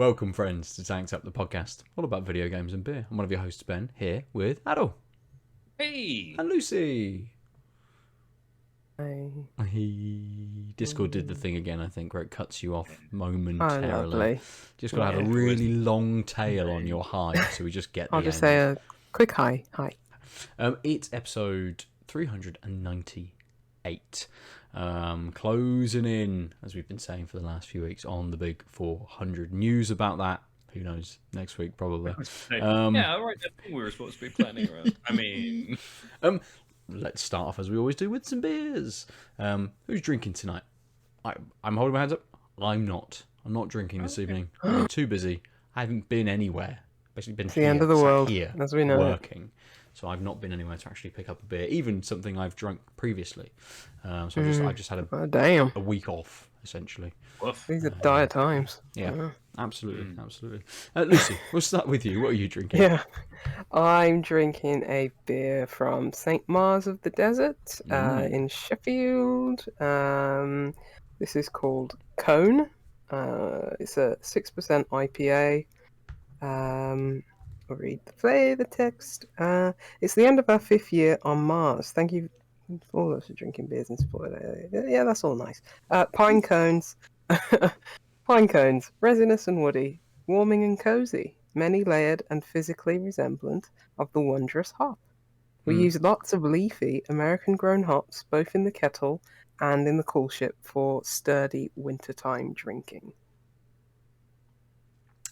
Welcome, friends, to Tanks Up the podcast, all about video games and beer. I'm one of your hosts, Ben, here with Aadil. Hey! And Lucy. Hey. Discord did the thing again, I think, where it cuts you off Oh, momentarily. lovely. Just got to have a really long tail on your hide, so we just get the I'll just end. say a quick hi. Hi. It's episode 398. Closing in, as we've been saying for the last few weeks, on the big 400. News about that, who knows, next week probably. Yeah, right, that thing we were supposed to be planning around. I mean... Let's start off, as we always do, with some beers. Who's drinking tonight? I'm holding my hands up. I'm not drinking this evening. I'm too busy. I haven't been anywhere. Basically been It's here, the end of the sat world, here, as we know. working. So I've not been anywhere to actually pick up a beer, even something I've drunk previously. So I've just had Oh, damn. a week off, essentially. Woof. These are dire times. Yeah, absolutely. Lucy, we'll start with you. What are you drinking? Yeah. I'm drinking a beer from St. Mars of the Desert in Sheffield. This is called Cone. It's a 6% IPA. I'll read the text. It's the end of our 5th year on Mars. Thank you for all of us for drinking beers and support. Yeah, that's all nice. Pine cones. Pine cones, resinous and woody, warming and cozy, many-layered and physically resemblant of the wondrous hop. We use lots of leafy American-grown hops, both in the kettle and in the coolship, for sturdy wintertime drinking.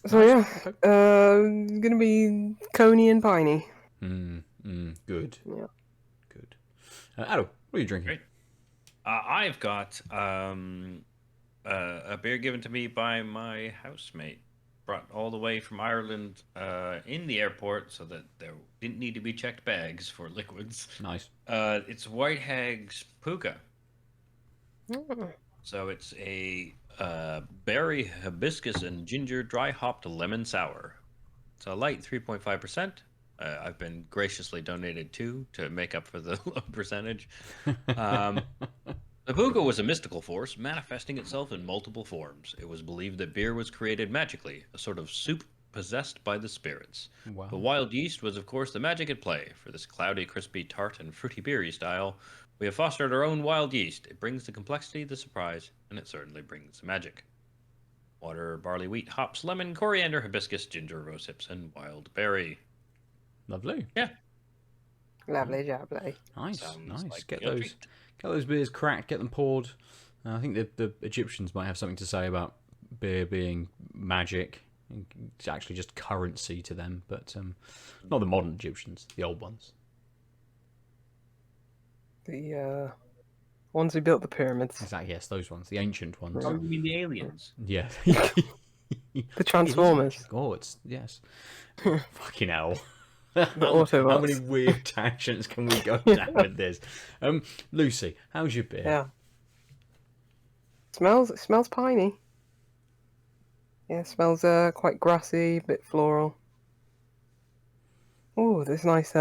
So Nice. yeah, Okay. gonna be coney and piney. Good. Yeah. Good. Adol, what are you drinking? Great. I've got a beer given to me by my housemate, brought all the way from Ireland in the airport so that there didn't need to be checked bags for liquids. Nice. It's White Hag's Puca. Mm. So it's a berry, hibiscus, and ginger dry hopped lemon sour. It's a light 3.5%. I've been graciously donated to make up for the low percentage. The Puca was a mystical force, manifesting itself in multiple forms. It was believed that beer was created magically, a sort of soup possessed by the spirits. Wow. The wild yeast was, of course, the magic at play. For this cloudy, crispy, tart, and fruity beery style, we have fostered our own wild yeast. It brings the complexity, the surprise, and it certainly brings the magic. Water, barley, wheat, hops, lemon, coriander, hibiscus, ginger, rose hips, and wild berry. Lovely. Yeah. Lovely, lovely. Nice. Sounds like Get a those. treat. Get those beers cracked, get them poured. I think the Egyptians might have something to say about beer being magic. It's actually just currency to them, but not the modern Egyptians, the old ones. The ones who built the pyramids. Exactly, yes, those ones, the ancient ones. Oh, you mean the aliens? Yeah. The Transformers. Oh, it's, yes. Fucking hell. The Autobots. How many weird tangents can we go down with this? Lucy, how's your beer? Yeah. It smells piney. Yeah, it smells quite grassy, a bit floral. Oh, there's nice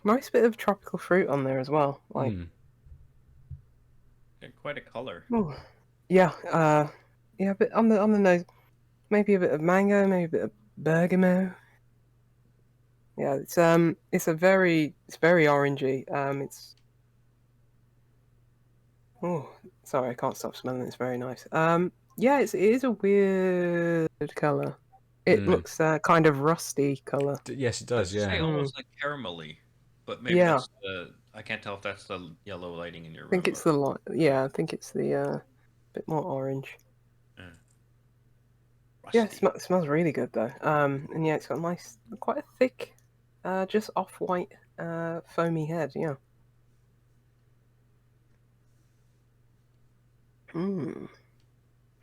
nice bit of tropical fruit on there as well. Like Got quite a color. ooh. Yeah, a bit on the nose. Maybe a bit of mango, maybe a bit of bergamot. Yeah, it's very orangey. It's oh, sorry, I can't stop smelling. It's very nice. Yeah, it is a weird color. It looks kind of rusty color. Yes, it does, Say yeah. almost like caramelly, but maybe Yeah. that's the. I can't tell if that's the yellow lighting in your room. I think it's the light. Yeah, I think it's the bit more orange. Yeah, it smells really good though. And yeah, it's got a nice, quite a thick, just off-white, foamy head. Yeah.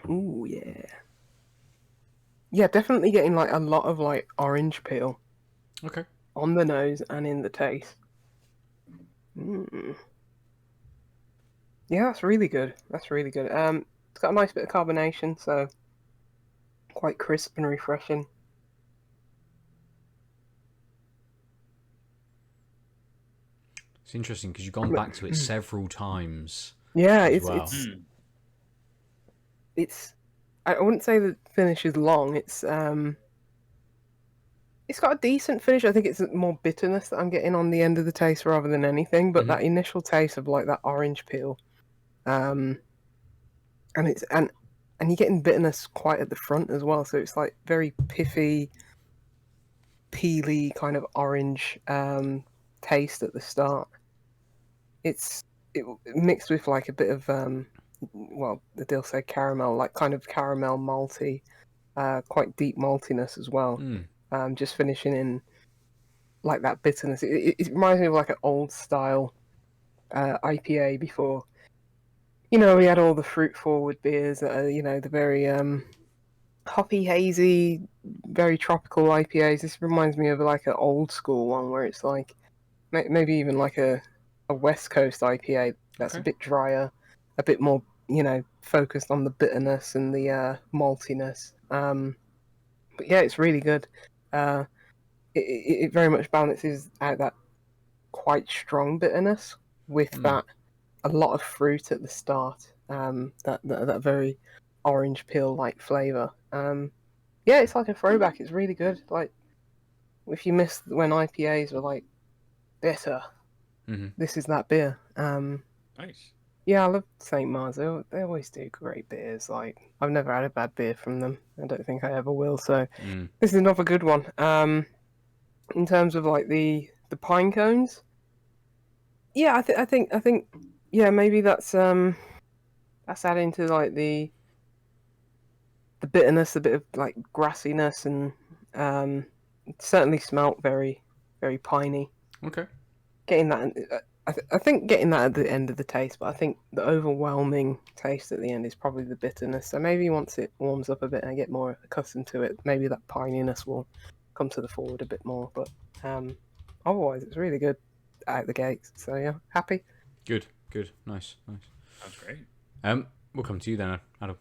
Ooh, yeah. Yeah, definitely getting like a lot of like orange peel Okay. on the nose and in the taste. Yeah, that's really good. That's really good. It's got a nice bit of carbonation, so quite crisp and refreshing. It's interesting because you've gone back to it several times. Yeah, as it's well. it's I wouldn't say the finish is long. It's got a decent finish. I think it's more bitterness that I'm getting on the end of the taste rather than anything. But that initial taste of like that orange peel, and you're getting bitterness quite at the front as well. So it's like very piffy, peely kind of orange taste at the start. It's mixed with like a bit of well, they'll say caramel, like kind of caramel malty, quite deep maltiness as well. Just finishing in like that bitterness. It reminds me of like an old style IPA before. We had all the fruit forward beers that are, the very hoppy, hazy, very tropical IPAs. This reminds me of like an old school one where it's like maybe even like a West Coast IPA that's a bit drier, a bit more, focused on the bitterness and the maltiness. But yeah, it's really good. It very much balances out that quite strong bitterness with that a lot of fruit at the start. That very orange peel like flavor. Yeah, it's like a throwback. It's really good. Like if you missed when IPAs were like bitter, this is that beer. Nice. Yeah, I love St. Mars. They always do great beers. Like I've never had a bad beer from them. I don't think I ever will. So this is another good one. In terms of like the pine cones, yeah, I think, yeah, maybe that's adding to like the bitterness, a bit of like grassiness, and it certainly smelt very, very piney. Okay. Getting that, I think getting that at the end of the taste, but I think the overwhelming taste at the end is probably the bitterness. So maybe once it warms up a bit and I get more accustomed to it, maybe that pininess will come to the forward a bit more. But otherwise, it's really good out the gates. So yeah, happy. Good. Nice. Sounds great. We'll come to you then, Adam.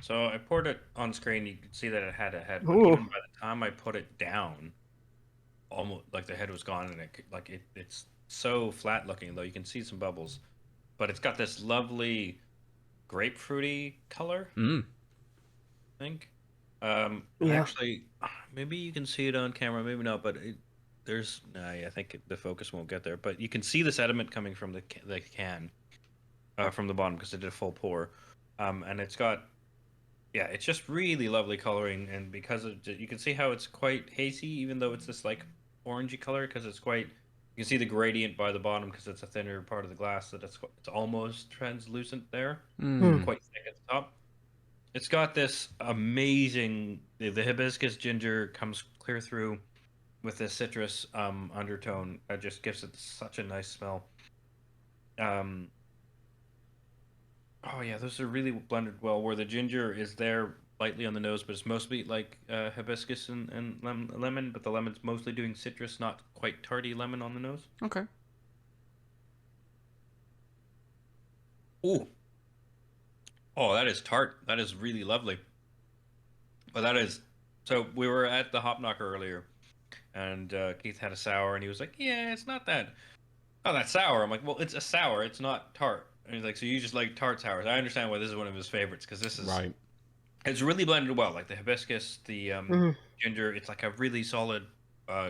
So I poured it on screen. You could see that it had a head, but Ooh. even by the time I put it down, almost like the head was gone, and it's so flat looking. Though you can see some bubbles, but it's got this lovely grapefruity color. I think. And Yeah. actually, maybe you can see it on camera, maybe not. But I think the focus won't get there. But you can see the sediment coming from the can, from the bottom because it did a full pour, and it's got. Yeah, it's just really lovely coloring, and because you can see how it's quite hazy, even though it's this like orangey color, because it's quite. You can see the gradient by the bottom because it's a thinner part of the glass that it's almost translucent there, quite thick at the top. It's got this amazing. The hibiscus ginger comes clear through with this citrus undertone. That just gives it such a nice smell. Um, Oh yeah, those are really blended well. Where the ginger is there lightly on the nose, but it's mostly like hibiscus and lemon. But the lemon's mostly doing citrus, not quite tarty lemon on the nose. Okay. Ooh, oh, that is tart. That is really lovely. But that is so. We were at the Hop Knocker earlier, and Keith had a sour, and he was like, "Yeah, it's not that. Oh, that's sour." I'm like, "Well, it's a sour. It's not tart." And he's like, "So you just like tart sours?" I understand why this is one of his favorites because this is Right. It's really blended well, like the hibiscus, the ginger. It's like a really solid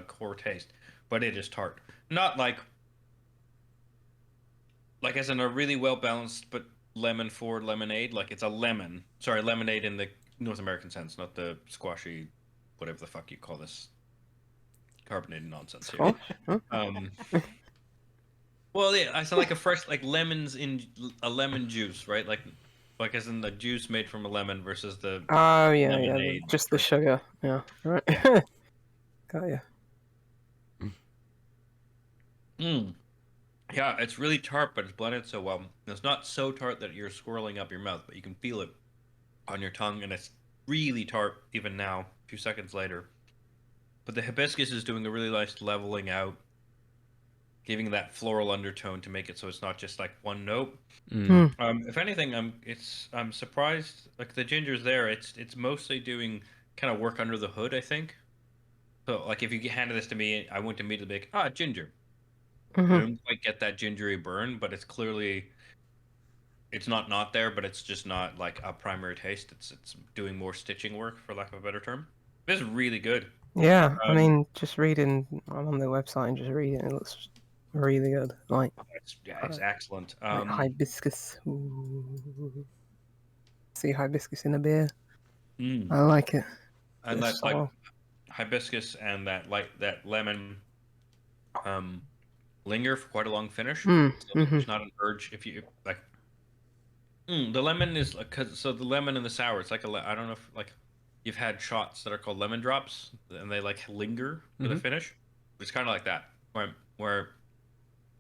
core taste, but it is tart. Not like as in a really well balanced, but lemon forward lemonade. Like it's a lemon. Sorry, lemonade in the North American sense, not the squashy, whatever the fuck you call this carbonated nonsense here. Squash? Huh? Well, yeah, I sound like a fresh like lemons in a lemon juice, right? Like as in the juice made from a lemon versus the Oh yeah, lemonade. just the sugar. Yeah, right. Yeah. Got you. Yeah, it's really tart, but it's blended so well. It's not so tart that you're swirling up your mouth, but you can feel it on your tongue, and it's really tart even now, a few seconds later. But the hibiscus is doing a really nice leveling out, giving that floral undertone to make it so it's not just like one note. If anything, I'm surprised. Like the ginger's there, it's mostly doing kind of work under the hood, I think. So like if you handed this to me, I wouldn't immediately be like, ginger. I don't quite get that gingery burn, but it's clearly it's not there, but it's just not like a primary taste. It's doing more stitching work, for lack of a better term. It's really good. Yeah, I Um, mean, just reading. I'm on their website and just reading. It looks really good. Like, it's excellent. like hibiscus. Ooh. See hibiscus in a beer. Mm. I like it. And This that like style. hibiscus and that lemon um linger for quite a long finish. So Mm-hmm. there's not an urge if you like. The lemon is cause so the lemon and the sour. It's like I don't know if like you've had shots that are called lemon drops and they like linger for the Mm-hmm. finish. It's kind of like that where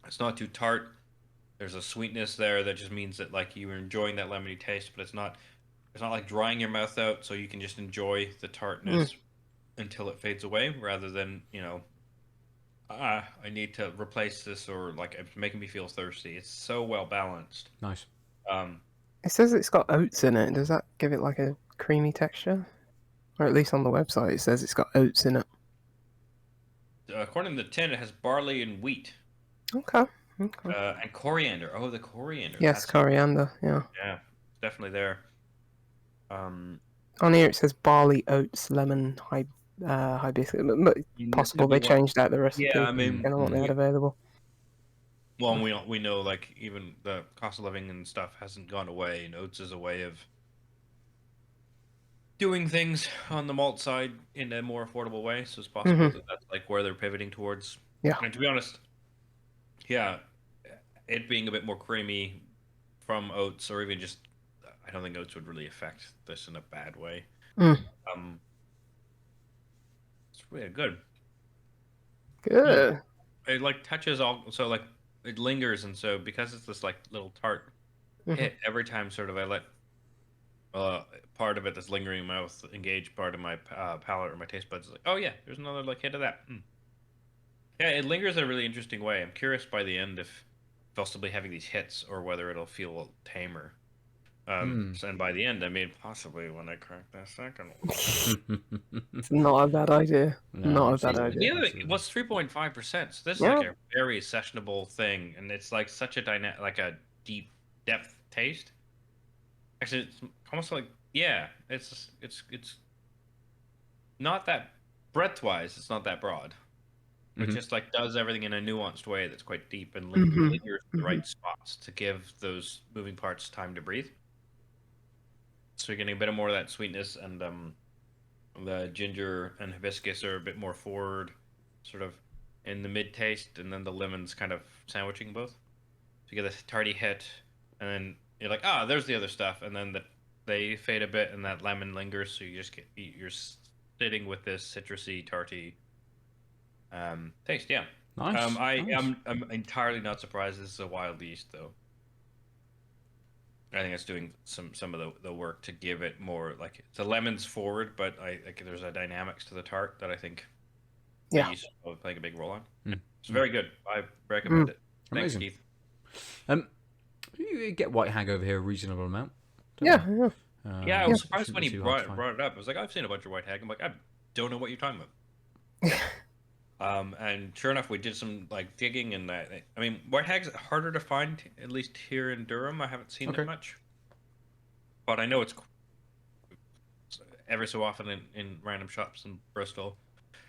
it's not too tart. There's a sweetness there that just means that like you're enjoying that lemony taste, but it's not like drying your mouth out, so you can just enjoy the Mm. tartness until it fades away, rather than I need to replace this or like it's making me feel thirsty. It's so well balanced. Nice. Um, It says it's got oats in it. Does that give it like a creamy texture? Or at least on the website, it says it's got oats in it. according to the tin, it has barley and wheat Okay. Okay. and coriander. Oh, the coriander. Yes, That's coriander. Yeah. yeah, it's definitely there. Um, On here it says barley, oats, lemon, hibiscus. But this possible could be they one. changed out the Yeah, recipe I mean, depending on what they we, had available. well, we know like even the cost of living and stuff hasn't gone away, and oats is a way of doing things on the malt side in a more affordable way. So it's possible Mm-hmm. that that's like where they're pivoting towards. Yeah. And to be honest, yeah, it being a bit more creamy from oats, or even just, I don't think oats would really affect this in a bad way. Mm. Um, it's really good. Good. It like touches all, so like it lingers, and so because it's this like little tart Mm-hmm. hit every time, sort of I let uh, part of it that's lingering in my mouth engage part of my palate or my taste buds. It's like, oh yeah, there's another like hit of that. Yeah, it lingers in a really interesting way. I'm curious by the end if I'll still be having these hits or whether it'll feel tamer. And by the end, I mean possibly when I crack that second one. It's not a bad idea. No, Not a bad absolutely. idea. The other Absolutely. was 3.5%. So this is Yeah. like a very sessionable thing, and it's like such a like a deep depth taste. Actually, it's almost like yeah, it's not that breadth wise. It's not that broad. It Mhm. just like does everything in a nuanced way that's quite deep and Mm-hmm. lingers in the right spots to give those moving parts time to breathe. So you're getting a bit more of that sweetness, and the ginger and hibiscus are a bit more forward, sort of in the mid taste, and then the lemons kind of sandwiching both. So you get this tarty hit, and then you're like, ah, there's the other stuff, and then they fade a bit, and that lemon lingers, so you're sitting with this citrusy, tarty taste. Yeah. Nice. Nice. I'm entirely not surprised this is a wild yeast though. I think it's doing some of the work to give it more like the lemon's forward, but I like there's a dynamics to the tart that I think the Yeah. yeast will play a big role on. Mm. It's very good. I recommend it. Thanks, Amazing. Keith. You get white hag over here a reasonable amount. don't Yeah. you? Yeah. Yeah, I It was shouldn't surprised be when he too hard to find. brought it up. I was like, I've seen a bunch of white hag. I'm like, I don't know what you're talking about. And sure enough, we did some like digging, and I mean, white hag's harder to find, at least here in Durham. I haven't seen Okay. it much, but I know it's ever so often in random shops in Bristol.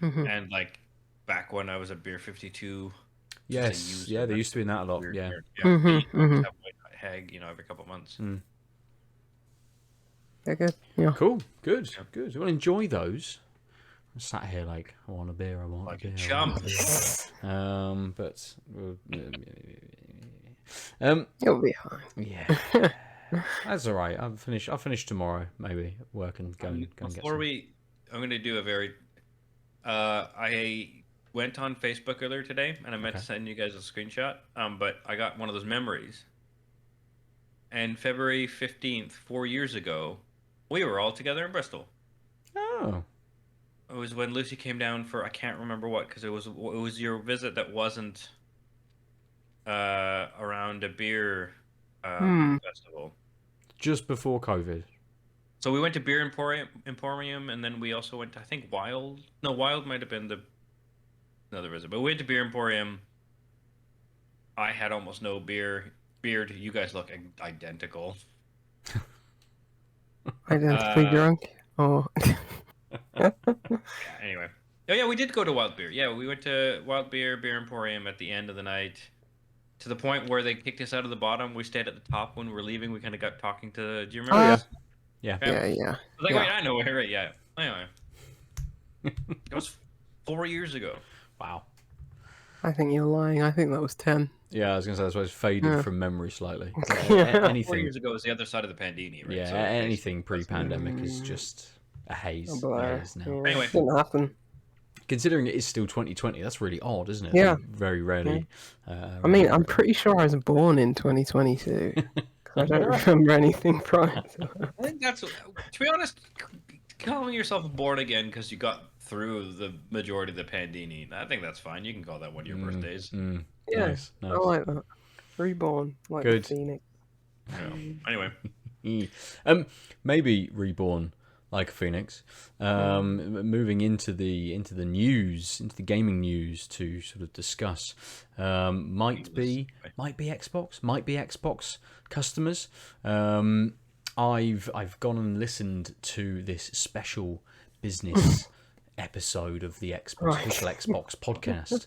Mm-hmm. And like back when I was at Beer 52, Yes. Yeah, they used to be in that a lot. Yeah. yeah, Mm-hmm, they used to mm-hmm. have white hag, every couple of months. Mm. They're good. Yeah. Cool. Good. Yeah. Good. Well, enjoy those. I'm sat here like I want a beer. I want Like a a beer. chump. But You'll be fine. yeah, that's all right. I'll finish tomorrow. Maybe work and go and get Before some. I'm going to do a very. I went on Facebook earlier today, and I meant to Okay. send you guys a screenshot. But I got one of those memories. And February 15th, 4 years ago, we were all together in Bristol. Oh. It was when Lucy came down for I can't remember what, because it was your visit that wasn't around a beer festival. Just before COVID. So we went to Beer Emporium, and then we also went to, I think, Wild. No, Wild might have been another visit, but we went to Beer Emporium. I had almost no beer Beard, you guys look identical. Identically drunk. Oh. Yeah, anyway. Oh yeah, we did go to Wild Beer. Yeah, we went to Wild Beer Emporium at the end of the night. To the point where they kicked us out of the bottom. We stayed at the top when we were leaving. We kind of got talking to. Do you remember? yeah. this? Yeah. Yeah. I was like, Yeah. wait, I know, right? Yeah. Anyway, it was 4 years ago. Wow. I think you're lying. I think that was 10. Yeah, I was gonna say that's why it's faded Yeah. from memory slightly. Yeah. 4 Anything, years ago was the other side of the Pandini, right? yeah, So anything basically, pre-pandemic is just a haze. A blur. Haze now. Yeah. Anyway. Didn't happen. Considering it is still 2020, that's really odd, isn't it? Yeah. Like, very rarely. I mean, I'm pretty sure I was born in 2022. 'Cause I don't remember anything prior to that. I think that's, to be honest, calling yourself born again because you got through the majority of the Pandini. I think that's fine. You can call that one of your birthdays. Yeah, Nice. I like that. Reborn, like Good. the phoenix. Anyway, Maybe reborn like a phoenix. Moving into the news, into the gaming news to sort of discuss. Might be Xbox customers. I've gone and listened to this special business episode of the official Xbox podcast.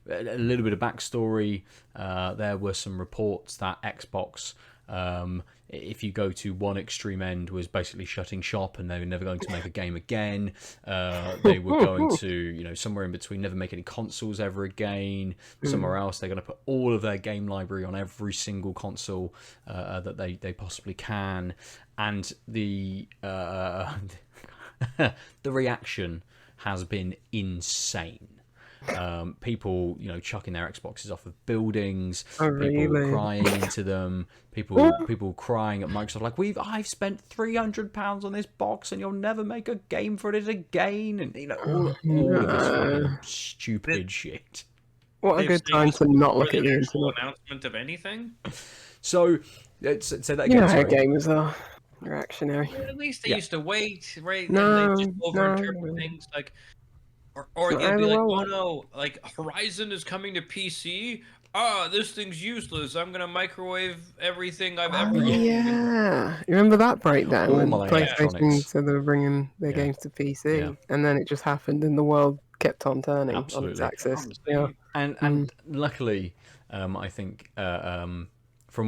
A little bit of backstory. There were some reports that Xbox, if you go to one extreme end, was basically shutting shop and they were never going to make a game again. They were going to, somewhere in between, never make any consoles ever again. Somewhere else, they're going to put all of their game library on every single console that they possibly can. And the the reaction has been insane. People, chucking their Xboxes off of buildings, people crying into them, people crying at Microsoft like, I've spent £300 on this box and you'll never make a game for it again, and all of this fucking stupid shit. What a good time to not look at the internet. Announcement of anything. So say that again. You know how Sorry. gamers are reactionary. At least they used to wait, right? No, and they just overinterpret things like. Or they'd be like, oh no, like Horizon is coming to PC. This thing's useless. I'm gonna microwave everything I've ever owned. Yeah, you remember that breakdown when my PlayStation electronics. said they were bringing their games to PC, and then it just happened, and the world kept on turning on its axis. Yeah, and luckily, I think from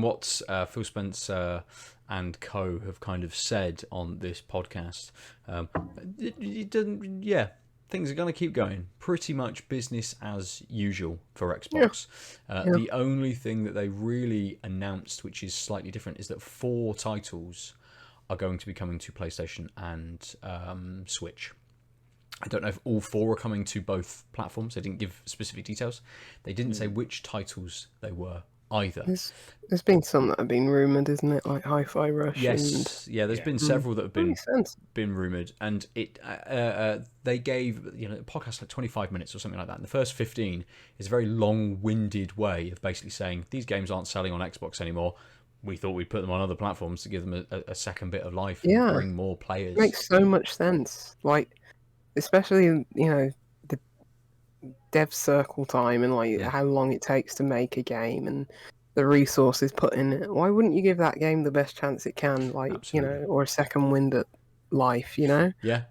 what Phil Spencer and co have kind of said on this podcast, it doesn't. Yeah. Things are going to keep going. Pretty much business as usual for Xbox. The only thing that they really announced, which is slightly different, is that 4 titles are going to be coming to PlayStation and Switch. I don't know if all 4 are coming to both platforms. They didn't give specific details. They didn't say which titles they were either. There's been some that have been rumoured, isn't it? Like Hi-Fi Rush. Yes, there's been several that have been rumoured, and it they gave a podcast like 25 minutes or something like that. And the first 15 is a very long-winded way of basically saying these games aren't selling on Xbox anymore. We thought we'd put them on other platforms to give them a second bit of life and bring more players. It makes so much sense. Like, especially the dev circle time and how long it takes to make a game and the resources put in it. Why wouldn't you give that game the best chance it can, or a second wind at life, Yeah.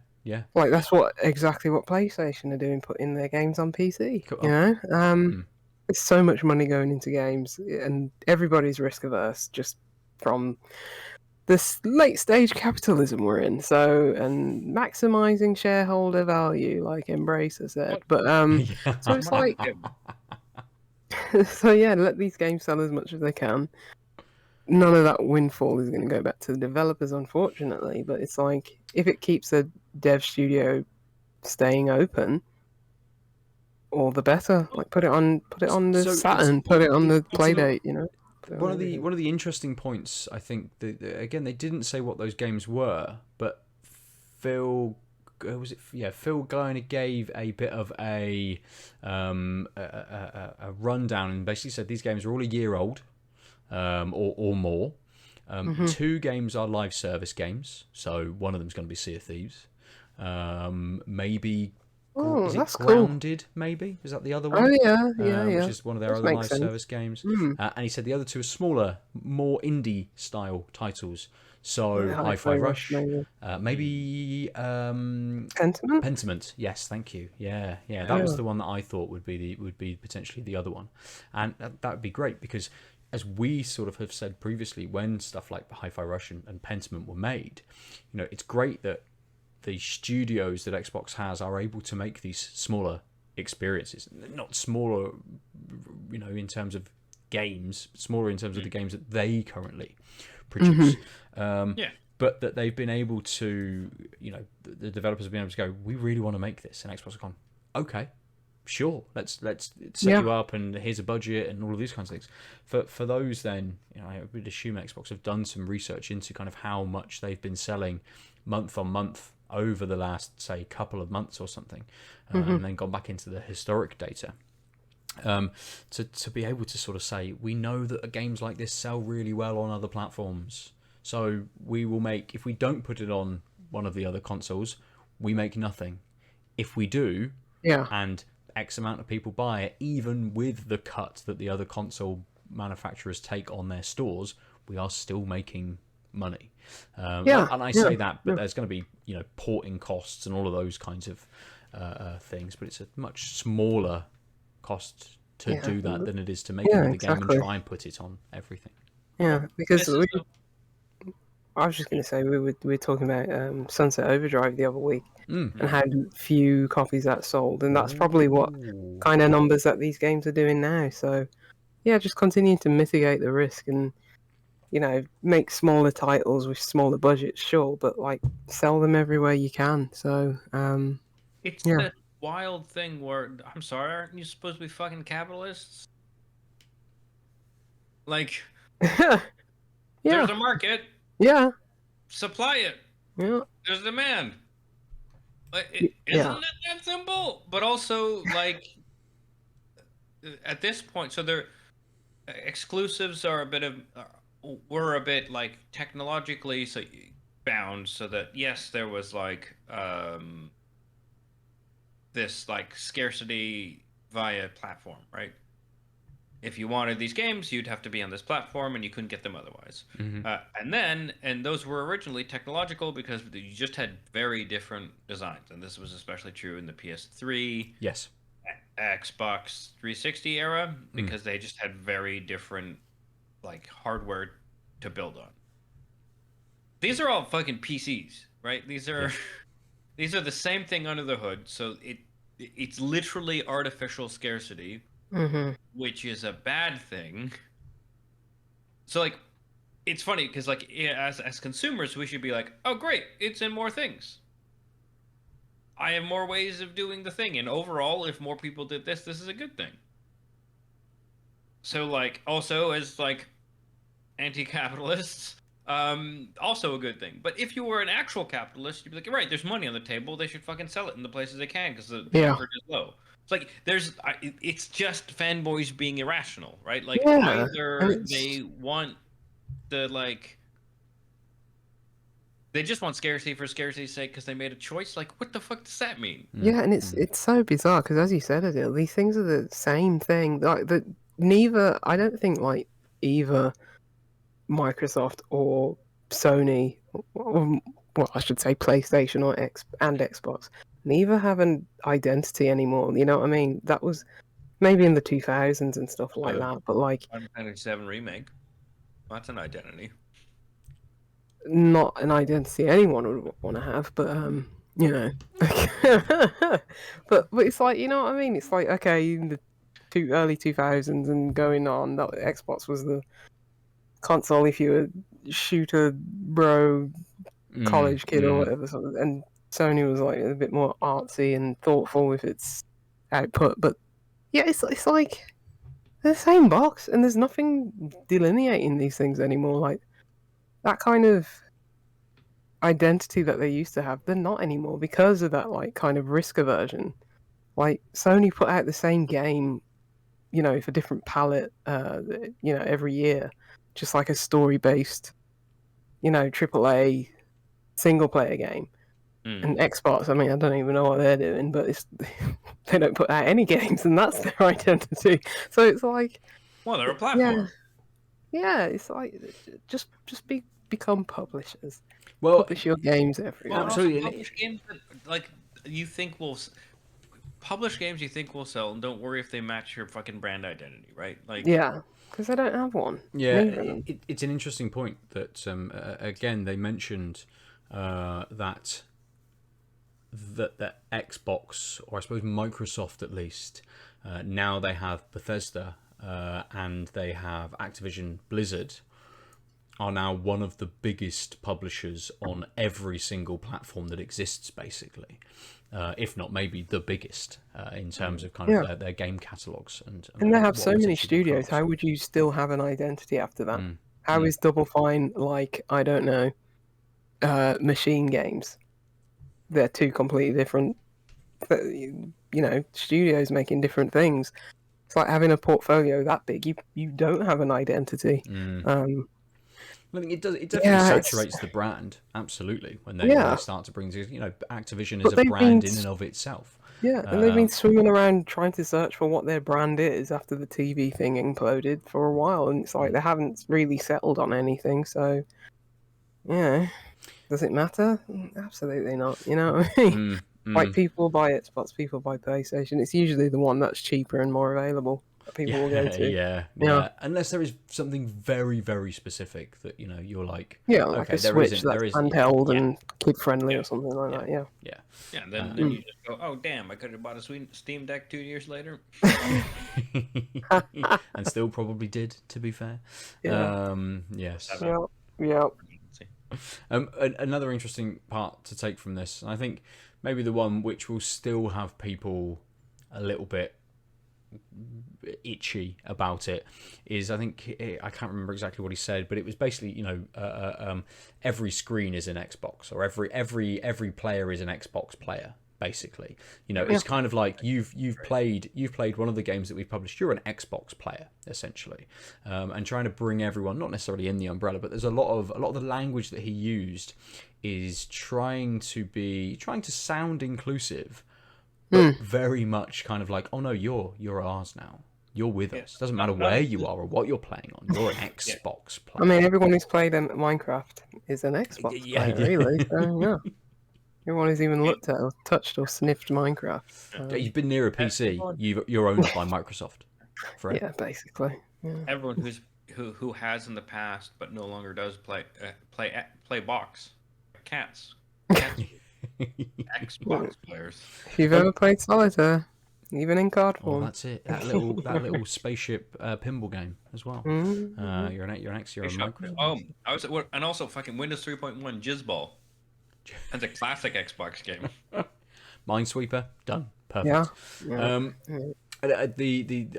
Like that's exactly what PlayStation are doing, putting their games on PC. Cool. There's so much money going into games, and everybody's risk averse just from this late stage capitalism we're in. So, and maximizing shareholder value, like Embracer said. But so it's like, so yeah, let these games sell as much as they can. None of that windfall is going to go back to the developers, unfortunately. But it's like, if it keeps a dev studio staying open, all the better. Like put it on the Saturn, put it on the Playdate, One of the interesting points, I think, again, they didn't say what those games were, but Phil kind of gave a bit of a rundown and basically said these games are all a year old, or more. 2 games are live service games, so one of them is going to be Sea of Thieves. Maybe Oh, is it that's cool. Grounded? Maybe is that the other Oh one? yeah, yeah. Which is one of their That other makes live sense. service games. Hmm. And he said the other two are smaller, more indie style titles. So Like Hi-Fi Rush, maybe. maybe Pentiment. Pentiment. Yes, thank you. Yeah, that was Oh. the one that I thought would be potentially the other one, and that would be great because, as we sort of have said previously, when stuff like Hi-Fi Rush and Pentiment were made, it's great that the studios that Xbox has are able to make these smaller experiences, not smaller, in terms of games, smaller in terms of the games that they currently produce. Yeah. But that they've been able to, the developers have been able to go, we really want to make this, and Xbox have gone, okay, sure, let's set Yeah. you up, and here's a budget and all of these kinds of things. For those, then I would assume Xbox have done some research into kind of how much they've been selling month on month over the last, say, couple of months or something, and then gone back into the historic data. To be able to sort of say, we know that games like this sell really well on other platforms, so we will make, if we don't put it on one of the other consoles, we make nothing. If we do, Yeah. and X amount of people buy it, even with the cut that the other console manufacturers take on their stores, we are still making money. Yeah. And I say that, but there's going to be porting costs and all of those kinds of things, but it's a much smaller cost to do that than it is to make another game and try and put it on everything. Yeah, because This is I was just going to say we were talking about Sunset Overdrive the other week Mm. and how few copies that sold, and that's probably what kind of numbers that these games are doing now. So yeah, just continue to mitigate the risk and make smaller titles with smaller budgets, sure, but like sell them everywhere you can. So It's yeah. that wild thing where, I'm sorry, aren't you supposed to be fucking capitalists? Like, Yeah, there's a market, yeah, supply it. yeah, There's demand. yeah. Isn't it that simple? But also, like, at this point, so they're exclusives are a bit of were a bit like technologically bound, so that yes, there was like this like scarcity via platform, right? If you wanted these games, you'd have to be on this platform, and you couldn't get them otherwise. And those were originally technological because you just had very different designs, and this was especially true in the PS3, Yes. Xbox 360 era, because they just had very different like hardware to build on. These are all fucking PCs, right? These are these are the same thing under the hood, so it's literally artificial scarcity. Which is a bad thing. So like, it's funny because like as consumers, we should be like, oh great, it's in more things. I have more ways of doing the thing, and overall, if more people did this is a good thing. So like, also as like anti-capitalists, also a good thing. But if you were an actual capitalist, you'd be like, right, there's money on the table, they should fucking sell it in the places they can because the leverage is low. It's like it's just fanboys being irrational, right? Like either they want the like, they just want scarcity for scarcity's sake because they made a choice. Like, what the fuck does that mean? Yeah, and it's so bizarre because, as you said, Adil, these things are the same thing. Like I don't think like either Microsoft or Sony, or, well, I should say PlayStation or Xbox, neither have an identity anymore. You know what I mean? That was maybe in the 2000s and stuff like that, but like Final Fantasy VII Remake, that's an identity. Not an identity anyone would want to have, but you know, but it's like, you know what I mean? It's like, okay, in the early 2000s and going on, that Xbox was the console if you were shooter bro college kid or whatever, and Sony was like a bit more artsy and thoughtful with its output. But yeah, it's like they're the same box, and there's nothing delineating these things anymore. Like that kind of identity that they used to have, they're not anymore because of that like kind of risk aversion. Like Sony put out the same game, for different palette, every year, just like a story based, AAA single player game. And Xbox, I mean, I don't even know what they're doing, but they don't put out any games, and that's their identity. So it's like, Well, they're a platform. yeah, it's like just become publishers. Well, Publish your games everywhere. Well, Absolutely. publish games that, like, you think will publish games you think will sell, and don't worry if they match your fucking brand identity, right? Like, Yeah, because I don't have one. yeah, Neither of them. it's an interesting point that again they mentioned that Xbox, or I suppose Microsoft at least, now they have Bethesda and they have Activision Blizzard, are now one of the biggest publishers on every single platform that exists, basically. If not maybe the biggest in terms of kind of their game catalogs. And they have what so many essentially studios. products. How would you still have an identity after that? How is Double Fine like, I don't know, Machine Games? They're two completely different, studios making different things. It's like having a portfolio that big. You don't have an identity. I think it does. It definitely saturates the brand, absolutely. When they start to bring, Activision is a brand in and of itself. Yeah, and they've been swimming around trying to search for what their brand is after the TV thing imploded for a while, and it's like they haven't really settled on anything. So, yeah, does it matter? Absolutely not. You know what I mean? Like, people buy Xbox, people buy PlayStation. It's usually the one that's cheaper and more available that people will go to. Yeah. Unless there is something very, very specific that you're like, like a Switch that's handheld and kid friendly or something like that. Yeah. Yeah. And then you just go, oh damn, I could have bought a Steam Deck 2 years later. And still probably did, to be fair. Yes. Yeah. Another interesting part to take from this, and I think maybe the one which will still have people a little bit itchy about it, is I can't remember exactly what he said, but it was basically every screen is an Xbox, or every player is an Xbox player. Basically, it's kind of like you've played one of the games that we've published. You're an Xbox player, essentially, and trying to bring everyone, not necessarily in the umbrella, but there's a lot of the language that he used is trying to sound inclusive, but very much kind of like, oh no, you're ours now. You're with us. Doesn't matter where you are or what you're playing on. You're an Xbox player. I mean, everyone who's played Minecraft is an Xbox player, really. So, yeah. Everyone who's even looked at or touched or sniffed Minecraft. You've been near a PC. You're owned by Microsoft. Forever. Yeah, basically. Yeah. Everyone who has in the past but no longer does play box. Cats. Xbox players. If you've ever played Solitaire, even in card form. Oh, that's it. That little spaceship pinball game as well. You're a Microsoft. And also fucking Windows 3.1 Jizzball. That's a classic Xbox game. Minesweeper, done, perfect. And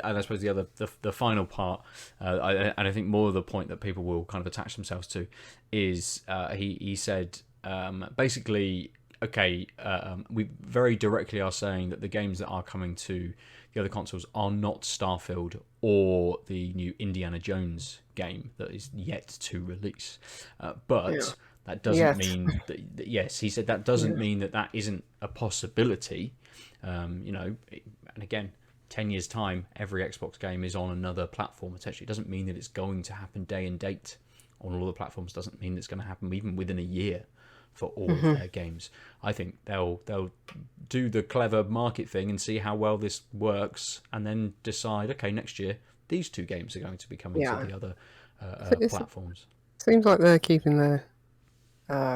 I suppose the final part, and I think more of the point that people will kind of attach themselves to, is he said basically, okay, we very directly are saying that the games that are coming to the other consoles are not Starfield or the new Indiana Jones game that is yet to release, but. That doesn't mean that. Yes, he said that doesn't mean that isn't a possibility. And again, 10 years time, every Xbox game is on another platform. Potentially, it doesn't mean that it's going to happen day and date on all the platforms. Doesn't mean it's going to happen even within a year for all of their games. I think they'll do the clever market thing and see how well this works, and then decide, okay, next year these two games are going to be coming to the other platforms. Seems like they're keeping their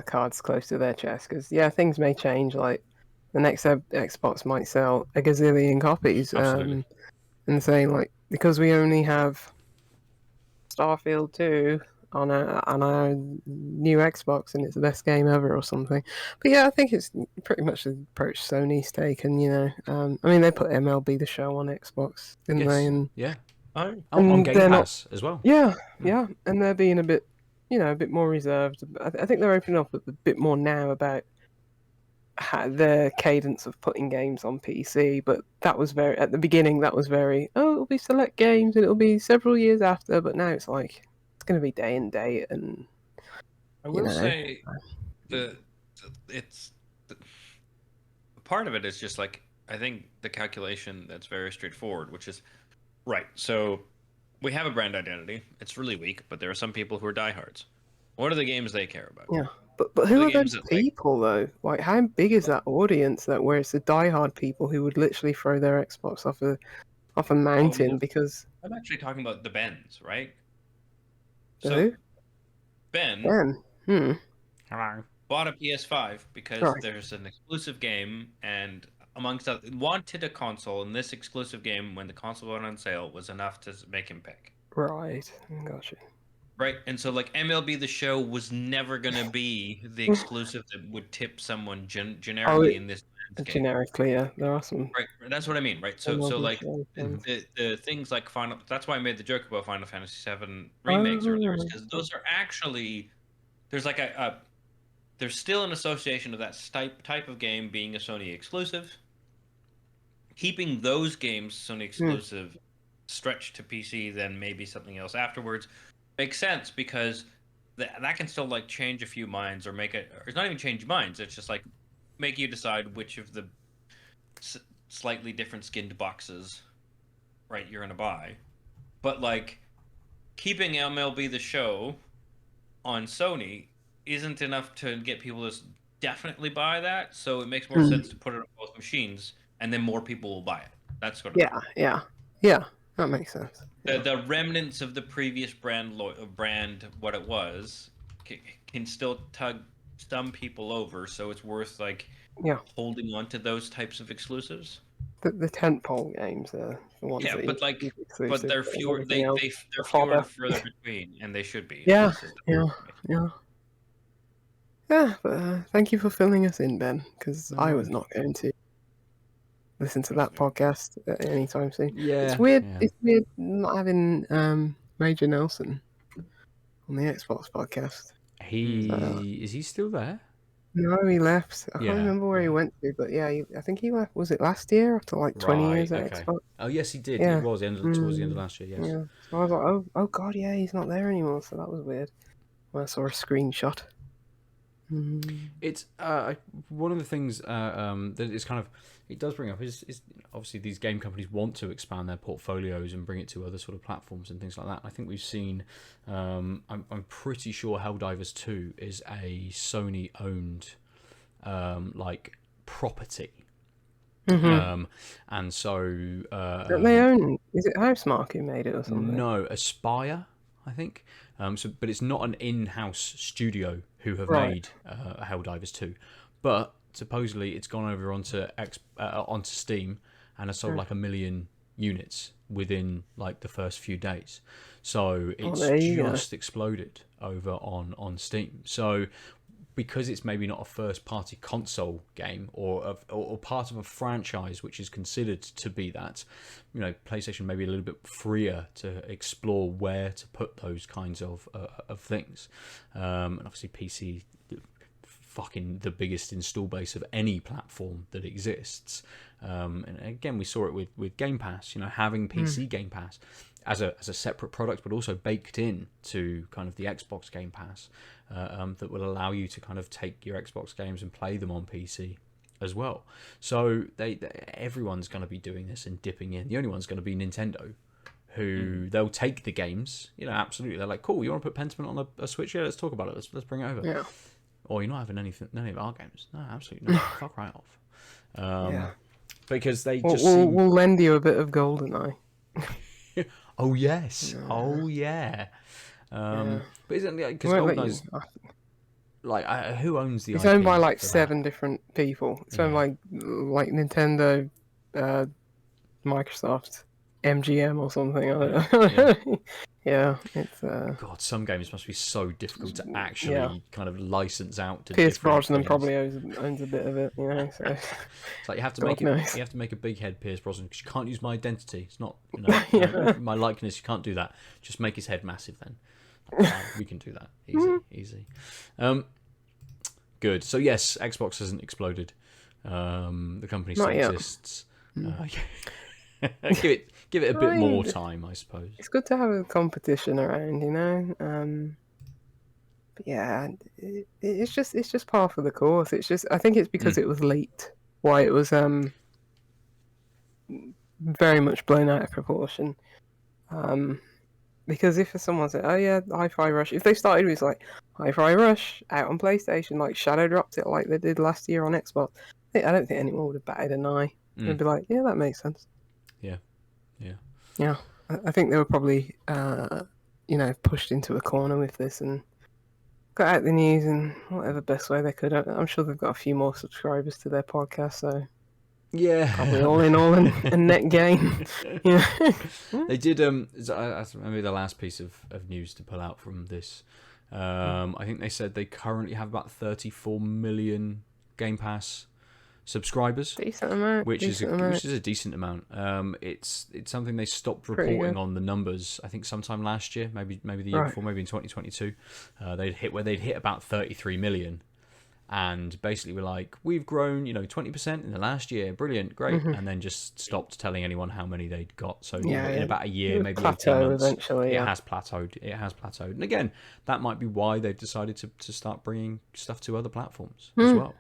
cards close to their chest, because things may change. Like the next Xbox might sell a gazillion copies, and saying like, because we only have Starfield 2 on our new Xbox and it's the best game ever or something. But I think it's pretty much the approach Sony's taken. I mean, they put MLB The Show on Xbox, didn't they? And on Game Pass as well. Yeah, and they're being a bit more reserved. I think they're opening up a bit more now about their cadence of putting games on PC. But that was at the beginning, it'll be select games and it'll be several years after. But now it's like, it's going to be day and date. And I will say the part of it is just like, I think the calculation that's very straightforward, which is right. So we have a brand identity. It's really weak, but there are some people who are diehards. What are the games they care about? Yeah. But What who the are games those that like? people though? Like, how big is that audience that where it's the diehard people who would literally throw their Xbox off a Oh, mountain because I'm actually talking about the Bens, right? the So who? Ben Ben. Hello. bought a PS5 because Right. there's an exclusive game, and amongst other, wanted a console, and this exclusive game, when the console went on sale, was enough to make him pick. Right. Gotcha. Right, and so like MLB The Show was never gonna be the exclusive that would tip someone generically in this landscape. Generically, yeah, there are some Right, that's what I mean. Right, so MLB like show fans. the things like Final. That's why I made the joke about Final Fantasy VII remakes earlier, Oh, because those are actually there's like a there's still an association of that type of game being a Sony exclusive. Keeping those games Sony exclusive, stretched to PC, then maybe something else afterwards, makes sense because that can still like change a few minds or make it. Or it's not even change minds. It's just like make you decide which of the slightly different skinned boxes, right, you're gonna buy. But like keeping MLB The Show on Sony isn't enough to get people to definitely buy that. So it makes more sense to put it on both machines, and then more people will buy it. That's what I mean. Yeah, that makes sense. The remnants of the previous brand what it was can still tug some people over, so it's worth like Yeah, holding on to those types of exclusives. the tentpole games are the ones Yeah, that but like, keep but exclusive. they're And fewer. everything else, They're the fewer and fodder. further between, and they should be. Yeah, This is yeah, yeah. Yeah, but thank you for filling us in, Ben, because No I was worries. not going to listen to that podcast anytime soon. It's Yeah. weird. Yeah. It's weird not having Major Nelson on the Xbox podcast. Is he still there? No, he left. I can't Yeah. remember where he went to, but yeah, I think he left. Was it last year after like 20 Right. years at Okay. Xbox? Oh yes, he did. It Yeah. was towards the end of last year. Yes. Yeah. So I was like, oh god, yeah, he's not there anymore. So that was weird. When I saw a screenshot. It's one of the things that is kind of it does bring up is obviously these game companies want to expand their portfolios and bring it to other sort of platforms and things like that. I think we've seen I'm pretty sure Helldivers 2 is a Sony owned like property. And so Don't they own? Is it Housemarque who made it or something? no, Aspire, I think. But it's not an in-house studio who have Right. made Helldivers 2. But supposedly it's gone over onto Steam and has sold like 1 million units within like the first few days. So it's there you go. just exploded over on Steam. So because it's maybe not a first-party console game or part of a franchise which is considered to be that, you know, PlayStation may be a little bit freer to explore where to put those kinds of things. And obviously PC, fucking the biggest install base of any platform that exists. And again, we saw it with Game Pass, you know, having PC Game Pass as a separate product, but also baked in to kind of the Xbox Game Pass, that will allow you to kind of take your Xbox games and play them on PC as well. So everyone's going to be doing this and dipping in. The only one's going to be Nintendo, who they'll take the games, you know, absolutely. They're like, cool, you want to put Pentiment on a Switch? Yeah, let's talk about it. Let's bring it over. Yeah. Or you're not having none of our games. No, absolutely not. Fuck right off. Yeah. Because they We'll, just we'll, seem... we'll lend you a bit of GoldenEye. Oh yes. Oh yeah. But isn't it because Won't let you- GoldenEye's like who owns the It's IP owned by like for that? 7 different people. It's owned Yeah. like Nintendo, Microsoft, MGM or something. I don't know. Yeah, it's God, some games must be so difficult to actually kind of license out to Pierce different Brosnan things. probably owns a bit of it, you know. So It's like you have to God make it. knows. You have to make a big head Pierce Brosnan because you can't use my identity. It's not, you know, my likeness. You can't do that. Just make his head massive then. We can do that. Easy. Good. So yes, Xbox hasn't exploded. The company still Not yet. exists. Give it a bit more time, I suppose. it's good to have a competition around, you know. But yeah, it's just par for the course. It's just I think it's because it was late, why it was very much blown out of proportion. Because if someone said, "Oh yeah, Hi-Fi Rush," if they started with like Hi-Fi Rush out on PlayStation, like Shadow dropped it like they did last year on Xbox, I don't think anyone would have batted an eye. They'd be like, "Yeah, that makes sense." Yeah. Yeah, I think they were probably, pushed into a corner with this and got out the news in whatever best way they could. I'm sure they've got a few more subscribers to their podcast, so Yeah. probably all in all a net gain. Yeah. They did. Maybe the last piece of news to pull out from this. I think they said they currently have about 34 million Game Pass subscribers, Decent amount. which is a decent amount. It's something they stopped reporting on the numbers. I think sometime last year, maybe the year before, maybe in 2022, they'd hit about 33 million. And basically, we're like, we've grown, 20% in the last year. Brilliant, great. And then just stopped telling anyone how many they'd got. So in about a year, maybe 18 months, eventually, it has plateaued. It has plateaued. And again, that might be why they've decided to start bringing stuff to other platforms as well.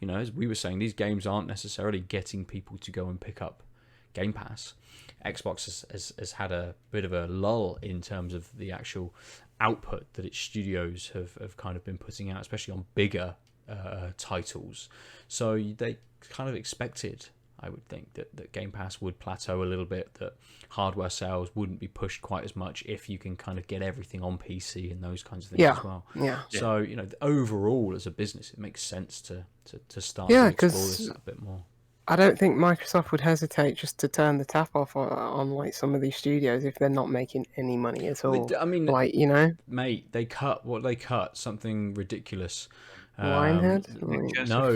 As we were saying, these games aren't necessarily getting people to go and pick up Game Pass. Xbox has had a bit of a lull in terms of the actual output that its studios have kind of been putting out, especially on bigger titles. So they kind of expected, I would think, that Game Pass would plateau a little bit, that hardware sales wouldn't be pushed quite as much if you can kind of get everything on PC and those kinds of things as well. So overall as a business, it makes sense to start to explore this a bit more. I don't think Microsoft would hesitate just to turn the tap off on like some of these studios if they're not making any money at all. I mean, mate, they cut something ridiculous. Lionhead? No,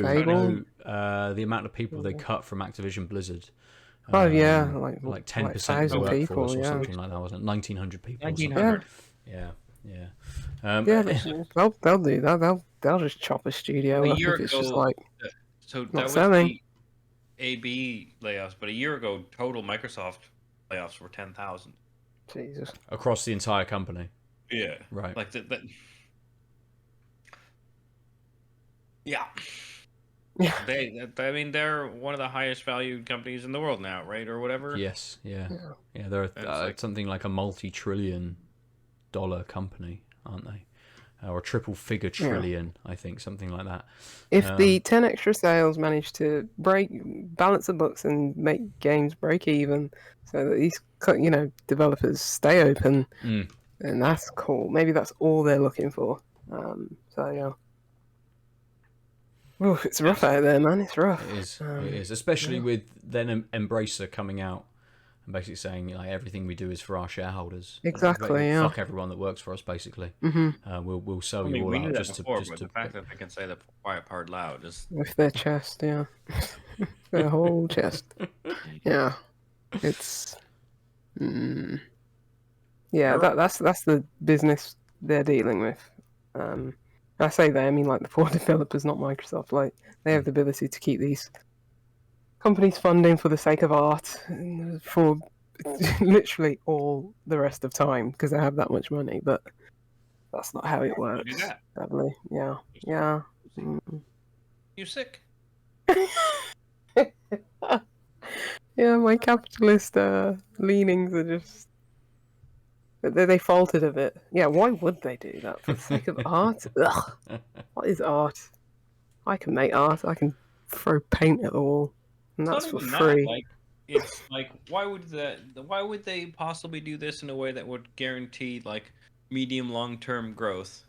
the amount of people they cut from Activision Blizzard. Like 10% of the workforce people, or something like that, wasn't it? 1,900 people. 1,900. Yeah. They'll do that. They'll just chop a studio up if it's just like. So that not was selling. the AB layoffs, but a year ago, total Microsoft layoffs were 10,000 Jesus. Across the entire company. Yeah. Right. Like that. Yeah. Yeah. They're one of the highest valued companies in the world now, right, or whatever. Yes. Yeah. They're something like a multi-trillion-dollar company, aren't they? Or a triple-figure trillion, I think, something like that. If the 10 extra sales manage to balance the books and make games break even, so that these developers stay open, and that's cool. Maybe that's all they're looking for. Ooh, it's rough out there, man. It's rough. It is, especially with then Embracer coming out and basically saying everything we do is for our shareholders. Exactly. Fuck everyone that works for us, basically. We'll sell you all we out knew that just before, to. but the fact that they can say the quiet part loud is With their chest, yeah. Their whole chest. Yeah. It's. Yeah, that's the business they're dealing with. I say they, I mean like the 4 developers, not Microsoft. Like they have the ability to keep these companies funding for the sake of art for literally all the rest of time because they have that much money. But that's not how it works. Sadly, yeah. You sick? Yeah, my capitalist leanings are just. They faltered a bit. Yeah, why would they do that? For the sake of art? Ugh. What is art? I can make art. I can throw paint at the wall. And that's for free. It's like, why would they possibly do this in a way that would guarantee like medium long-term growth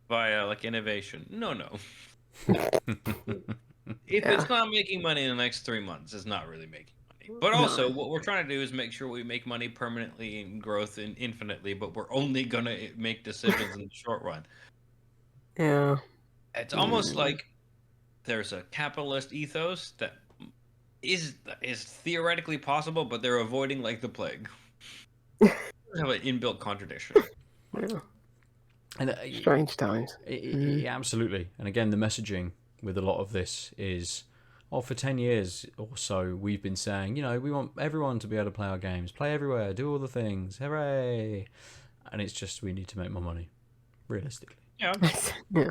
via like innovation? No. If it's not making money in the next 3 months, it's not really making money. But also, what we're trying to do is make sure we make money permanently and growth and infinitely, but we're only going to make decisions in the short run. Yeah. It's almost like there's a capitalist ethos that is theoretically possible, but they're avoiding like the plague. They have an inbuilt contradiction. Yeah. And, strange times. Yeah, absolutely. And again, the messaging with a lot of this is, for 10 years or so, we've been saying, we want everyone to be able to play our games, play everywhere, do all the things, hooray! And it's just we need to make more money, realistically. Yeah. Yeah.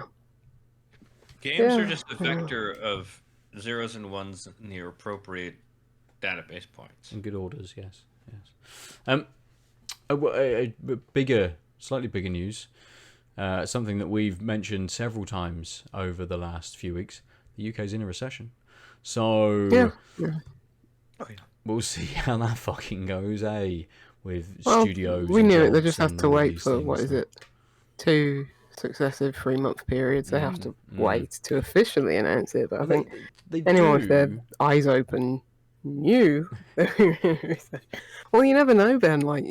Games are Yeah, just a vector of zeros and ones near appropriate database points. In good orders, yes. Slightly bigger news. Something that we've mentioned several times over the last few weeks. The UK's in a recession. So Yeah. Oh yeah. we'll see how that fucking goes, with Well, studios. we and knew it. They jobs just have and to all wait these for, things, what is so- it, 2 successive 3-month periods. They have to wait to officially announce it. But I think they anyone with their do. eyes open knew. Well, you never know, Ben. Like,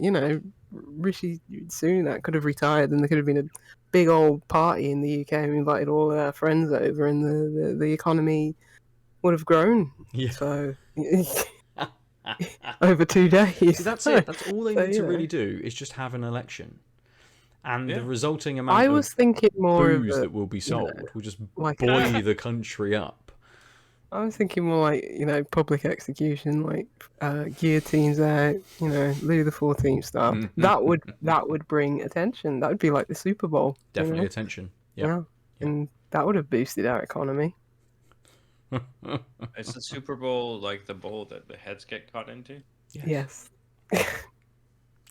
Rishi Sunak could have retired and there could have been a big old party in the UK and we invited all our friends over and the economy would have grown. Yeah. So, over 2 days. See, that's it. That's all they So, need to really do is just have an election. And the Yeah. resulting amount I of was thinking more of booze a, that will be sold will just like- buoy the country up. I was thinking more like, public execution, like guillotines out, Louis XIV style. That would bring attention. That would be like the Super Bowl. Definitely attention. Yep. Yeah. And that would have boosted our economy. Is the Super Bowl like the bowl that the heads get cut into? Yes.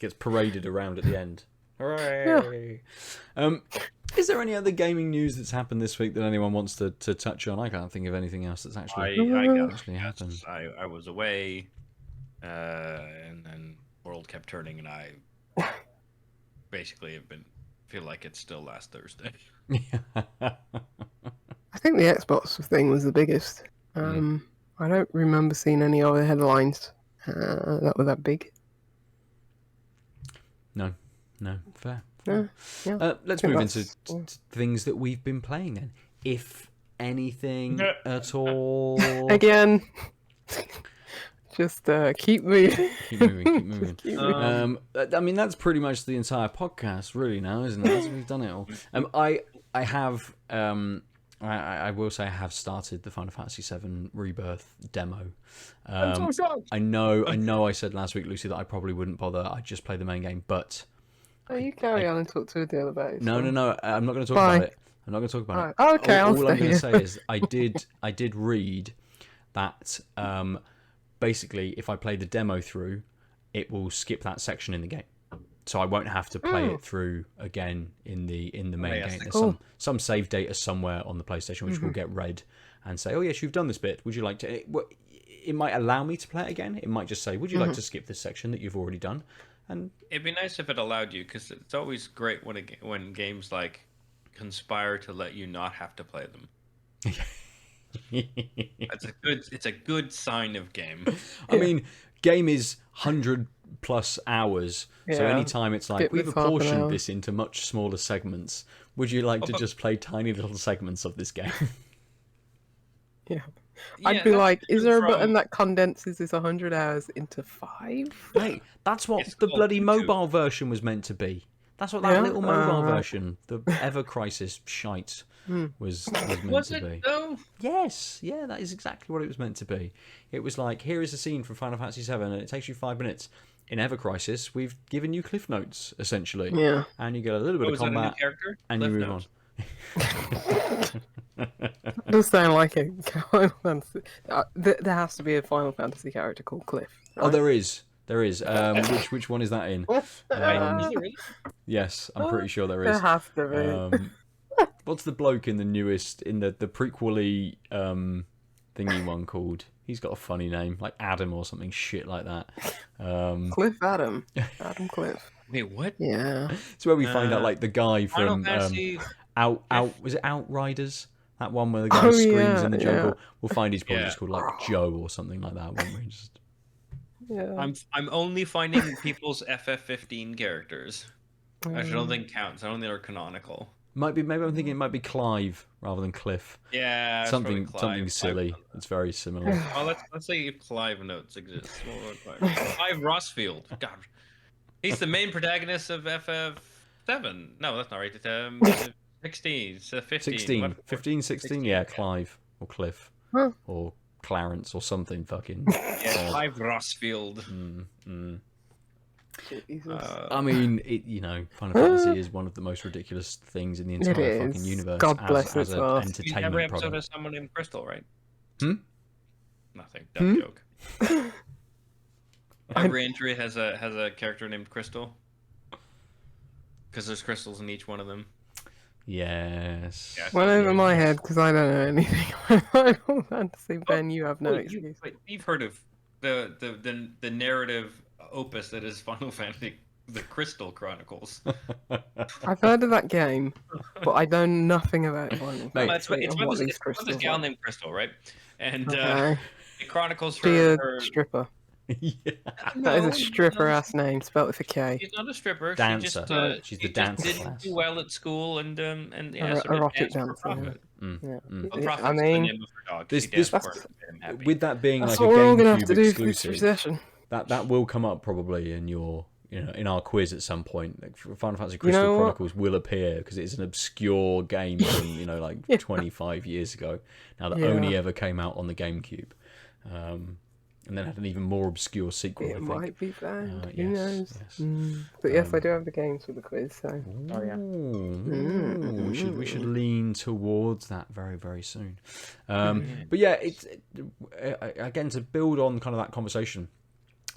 Gets paraded around at the end. Hooray! Is there any other gaming news that's happened this week that anyone wants to touch on? I can't think of anything else that's actually I got actually happened. I was away, and then world kept turning, and I basically feel like it's still last Thursday. I think the Xbox thing was the biggest. I don't remember seeing any other headlines that were that big. No, fair. Yeah, yeah. Let's think move into that's- things that we've been playing then, if anything at all. Again, just keep moving. Keep moving. Keep moving. I mean, that's pretty much the entire podcast, really. Now, isn't it? We've done it all. I have. I will say I have started the Final Fantasy VII Rebirth demo. I'm so sorry. I know. I said last week, Lucy, that I probably wouldn't bother. I'd just play the main game, but Oh, you carry on and talk to Aadil about it. no. I'm not going to talk Bye. about it. I'm not going to talk about it. Oh, okay, I'll All I'm stay going to here. say is I did read that basically if I play the demo through, it will skip that section in the game, so I won't have to play it through again in the main yes, game. There's cool. some save data somewhere on the PlayStation which will get read and say, oh yes, you've done this bit. Would you like to? It might allow me to play it again. It might just say, would you like to skip this section that you've already done? And It'd be nice if it allowed you, because it's always great when games like conspire to let you not have to play them. It's a good sign of game. I mean, game is 100+ hours, so Yeah. anytime it's like Skip we've this half an apportioned hour. this into much smaller segments. Would you like to just play tiny little segments of this game? Yeah. Yeah, I'd be that's like, is true there a from- button that condenses this 100 hours into 5? Mate, that's what It's the called bloody YouTube. mobile version was meant to be. That's what that Yeah? little mobile Right. version, the Ever Crisis shite, was meant Was to be. it though? Yes, yeah, that is exactly what it was meant to be. It was like, here is a scene from Final Fantasy VII, and it takes you 5 minutes. In Ever Crisis, we've given you cliff notes essentially, Yeah. and you get a little bit Oh, of is that a new combat, character? and you Cliff move Notes. on. Does sound like a Final Fantasy. There has to be a Final Fantasy character called Cliff. Oh, right? there is. Which one is that in? Is it really? Yes, I'm pretty sure there There is. has to be. What's the bloke in the newest, in the prequely thingy one called? He's got a funny name, like Adam or something shit like that. Cliff Adam. Adam Cliff. Wait, what? Yeah. It's where we find out like the guy Final from Fantasy. Out was it Outriders? That one where the guy screams yeah, in the jungle. We'll find he's probably Yeah. just called like Joe or something like that, won't we? Just... Yeah. I'm only finding people's FF15 characters. I don't think counts. I don't think they're canonical. Maybe I'm thinking it might be Clive rather than Cliff. Yeah, it's Something probably Clive. silly. It's very similar. Oh, let's say if Clive Notes exists. Clive Rossfield. God, he's the main protagonist of FF7. No, that's not right. It's 16. It's 15. 16, What- 15, 16, yeah, Clive or Cliff Huh. or Clarence or something fucking. Yeah, Clive Rossfield. Jesus. I mean, Final Fantasy is one of the most ridiculous things in the entire It fucking is. universe God bless as its an heart. entertainment Every episode product. has someone named Crystal, right? Hmm? Nothing. Dumb joke. I- Every entry has a character named Crystal. Because there's crystals in each one of them. Yes. Yeah. Went over my head because I don't know anything about Final Fantasy. Ben, you have no excuse. You've heard of the narrative opus that is Final Fantasy, the Crystal Chronicles. I've heard of that game, but I know nothing about Final Mate, Fantasy It's and about what this, these it's about this crystals gal are. named Crystal, right? And Okay. it chronicles She a her stripper. Yeah. That is No, a stripper-ass name, spelled with a K. She's not a stripper. Dancer. She's the she dancer just didn't class. do well at school and yeah, so Erotic dance for dancer. profit. Yeah. Well, Yeah, Profit's I the mean, name of her dog. this- She this- danced for it, made him happy. With that being that's like what a we're all gonna have GameCube to do for this exclusive, recession. that will come up probably in your in our quiz at some point. Like, Final Fantasy Crystal know what? Chronicles will appear because it's an obscure game from 25 years ago. Now that Yeah. only ever came out on the GameCube, and then had an even more obscure sequel. I It think. might be found. Who yes, knows? yes. But yes, I do have the games for the quiz. So Ooh, we should lean towards that very, very soon. But yeah, again to build on kind of that conversation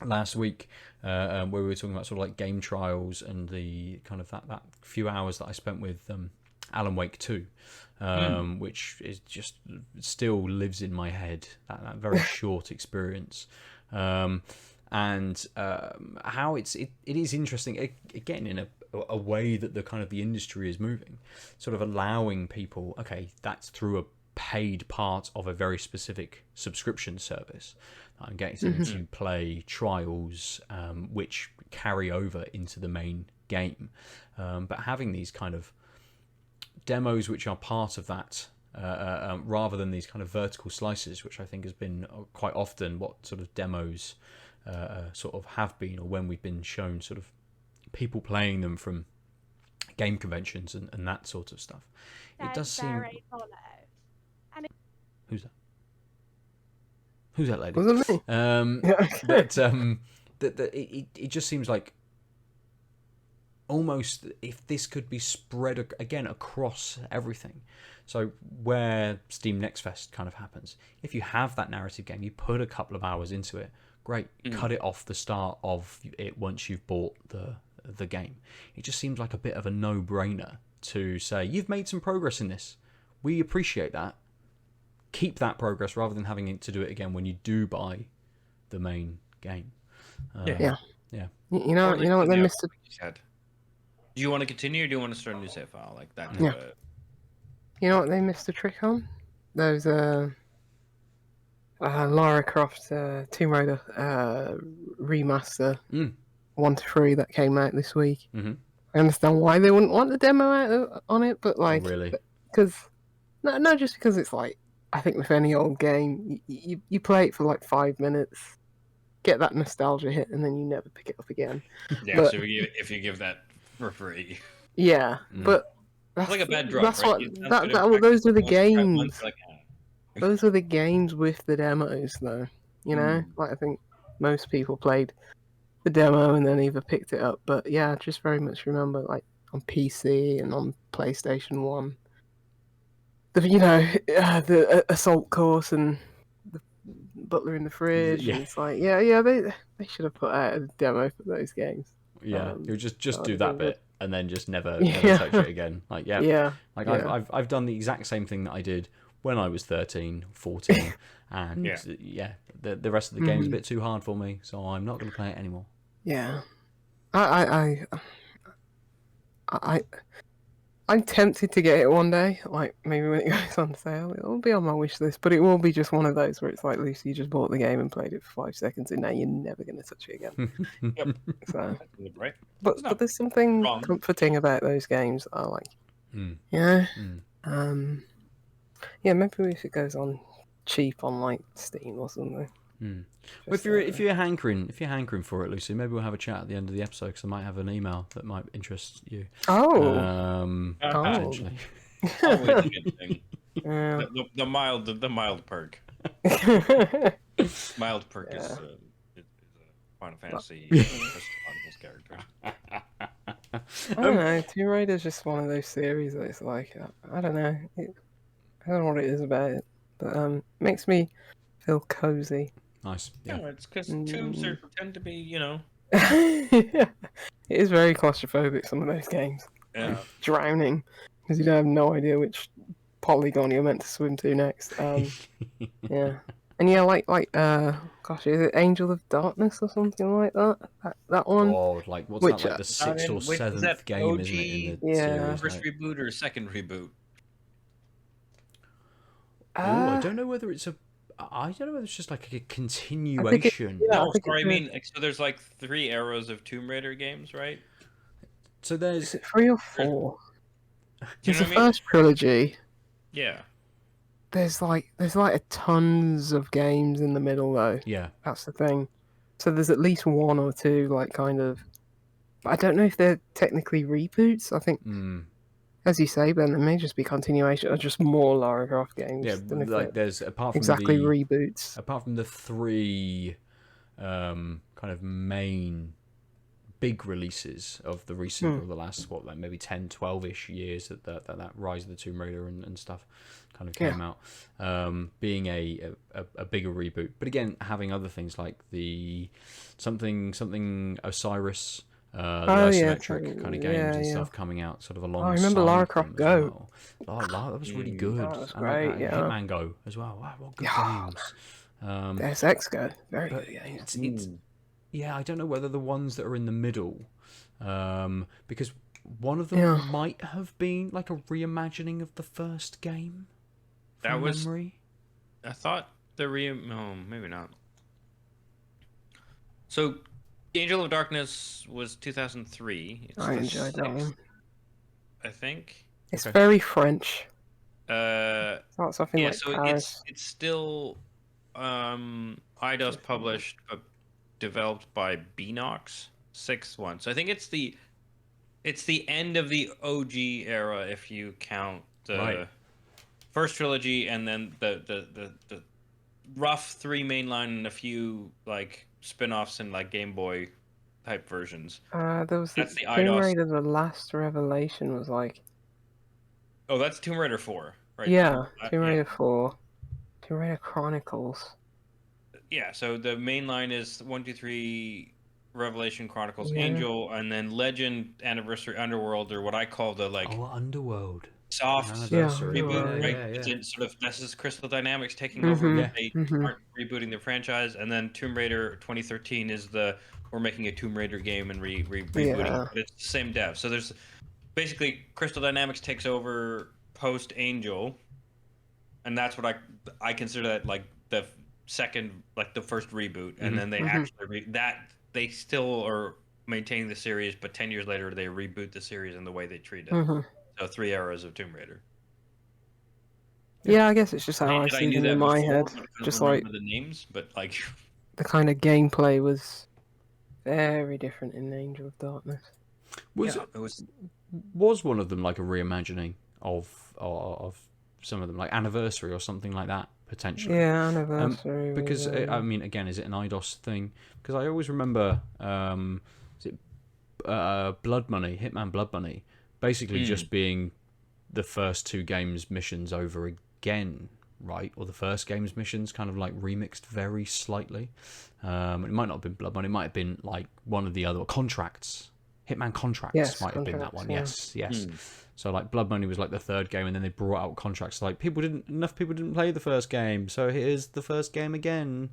last week where we were talking about sort of like game trials and the kind of that few hours that I spent with Alan Wake 2, which is just still lives in my head, that very short experience. And how it is interesting again in a way that the kind of the industry is moving, sort of allowing people, okay, that's through a paid part of a very specific subscription service. I'm getting them to play trials which carry over into the main game, but having these kind of demos which are part of that rather than these kind of vertical slices, which I think has been quite often what sort of demos sort of have been, or when we've been shown sort of people playing them from game conventions and that sort of stuff. It does seem... Who's that? Who's that lady? wasn't me. But it just seems like almost if this could be spread again across everything. So where Steam Next Fest kind of happens, if you have that narrative game, you put a couple of hours into it, great, cut it off the start of it once you've bought the game. It just seems like a bit of a no-brainer to say, you've made some progress in this. We appreciate that. Keep that progress rather than having to do it again when you do buy the main game. Yeah. Yeah. You know what they missed. Do you want to continue, or do you want to start a new save file like that? Yeah. You know what they missed a trick on? Those Lara Croft Tomb Raider remaster 1 to 3 that came out this week. Mm-hmm. I understand why they wouldn't want the demo out on it, but like, really? Because no, just because it's like, I think with any old game, you play it for like 5 minutes, get that nostalgia hit, and then you never pick it up again. Yeah, but, so if you give that for free. Yeah, but that's like a bad drug. That's right? what those are the games. Like, Those are the games with the demos, though. You know, like I think most people played the demo and then either picked it up. But yeah, just very much remember, like on PC and on PlayStation 1. The assault course and the butler in the fridge. Yeah. And it's like, they should have put out a demo for those games. Yeah, you just do oh, that bit and then just never touch it again. Like, I've done the exact same thing that I did when I was 13, 14, and the rest of the game's a bit too hard for me, so I'm not going to play it anymore. Yeah, I'm tempted to get it one day, like maybe when it goes on sale. It'll be on my wish list, but it will be just one of those where it's like, Lucy, you just bought the game and played it for 5 seconds, and now you're never going to touch it again. Yep. So, right. but there's something comforting about those games that I like. Yeah. Yeah, maybe if it goes on cheap on like Steam or something. Well, if you're hankering for it, Lucy, maybe we'll have a chat at the end of the episode because I might have an email that might interest you. Potentially. Always a good thing. The mild perk. Mild perk is Final Fantasy Chronicles character. I don't know. Tomb Raider is just one of those series that it's like I don't know. I don't know what it is about it, but makes me feel cozy. Nice. Yeah, Yeah. it's because tombs tend to be, It is very claustrophobic. Some of those games, yeah. drowning because you don't have no idea which polygon you're meant to swim to next. Yeah, and yeah, gosh, is it Angel of Darkness or something like that? That one, God, like what's which that? Like the sixth or Which is that seventh game, isn't it? In the Yeah. series. first Like, reboot or second reboot? oh, I don't know whether it's a. I don't know whether it's just like a I think continuation. yeah, I No, think sorry, I it's mean, so there's like 3 eras of Tomb Raider games, right? So is there's. it 3 or 4? Do you There's know the what I mean? first trilogy. Yeah. There's like tons of games in the middle though. Yeah. That's the thing. So there's at least 1 or 2 like kind of. I don't know if they're technically reboots. I think, Mm, as you say, Ben, they may just be continuation or just more Lara Croft games yeah. than if Like they're there's exactly reboots. apart from the 3 kind of main big releases of the recent or the last like maybe 10 12ish years that Rise of the Tomb Raider and stuff kind of came out, being a bigger reboot, but again having other things like the something Osiris, the isometric kind of games and stuff coming out sort of I remember Lara alongside Croft them as Go. well. That was really good. That was And like great, that yeah. Hitman Go as well. Wow, what good games. There's X Go. Very But good games. it's yeah, I don't know whether the ones that are in the middle, because one of them might have been like a reimagining of the first game. That From was. memory. I thought no, maybe not. So, Angel of Darkness was 2003. It's I the enjoyed that 6th, one. I think. It's very French. Uh, Starts off in yeah, like so Paris. it's still IDOS published but developed by Beanox, 6th one. So I think it's the end of the OG era if you count the first trilogy and then the rough 3 mainline and a few like spin-offs and like Game Boy type versions. There was That's the Tomb IDOS. Raider: The Last Revelation was like. Oh, that's Tomb Raider 4, right? Yeah, Tomb Yeah. Raider 4, Tomb Raider Chronicles. Yeah, so the main line is 1, 2, 3, Revelation, Chronicles, Yeah. Angel, and then Legend, Anniversary, Underworld, or what I call the like Underworld. soft Anniversary. reboot, right? Yeah. It's sort of this is Crystal Dynamics taking over. Yeah. They aren't rebooting the franchise, and then Tomb Raider 2013 is we're making a Tomb Raider game and rebooting it, but it's the same dev. So there's basically Crystal Dynamics takes over post Angel, and that's what I consider that like the second, like the first reboot, and then they actually they still are maintaining the series, but 10 years later they reboot the series in the way they treat it. So 3 eras of Tomb Raider. Yeah, I guess it's just how I Granted, see them in my head. but I couldn't Just remember like the names, but like the kind of gameplay was very different in Angel of Darkness. Was one of them like a reimagining of some of them, like Anniversary or something like that, potentially? Yeah, Anniversary. Because I mean, again, is it an IDOS thing? Because I always remember, is it Blood Money, Hitman Blood Money, basically just being the first 2 games missions over again, right? Or the first game's missions kind of like remixed very slightly. It might not have been Blood Money. It might have been like one of the other Contracts. Hitman Contracts might have been that one. Yeah. Yes. So like Blood Money was like the 3rd game, and then they brought out Contracts. Like enough people didn't play the first game, so here's the first game again.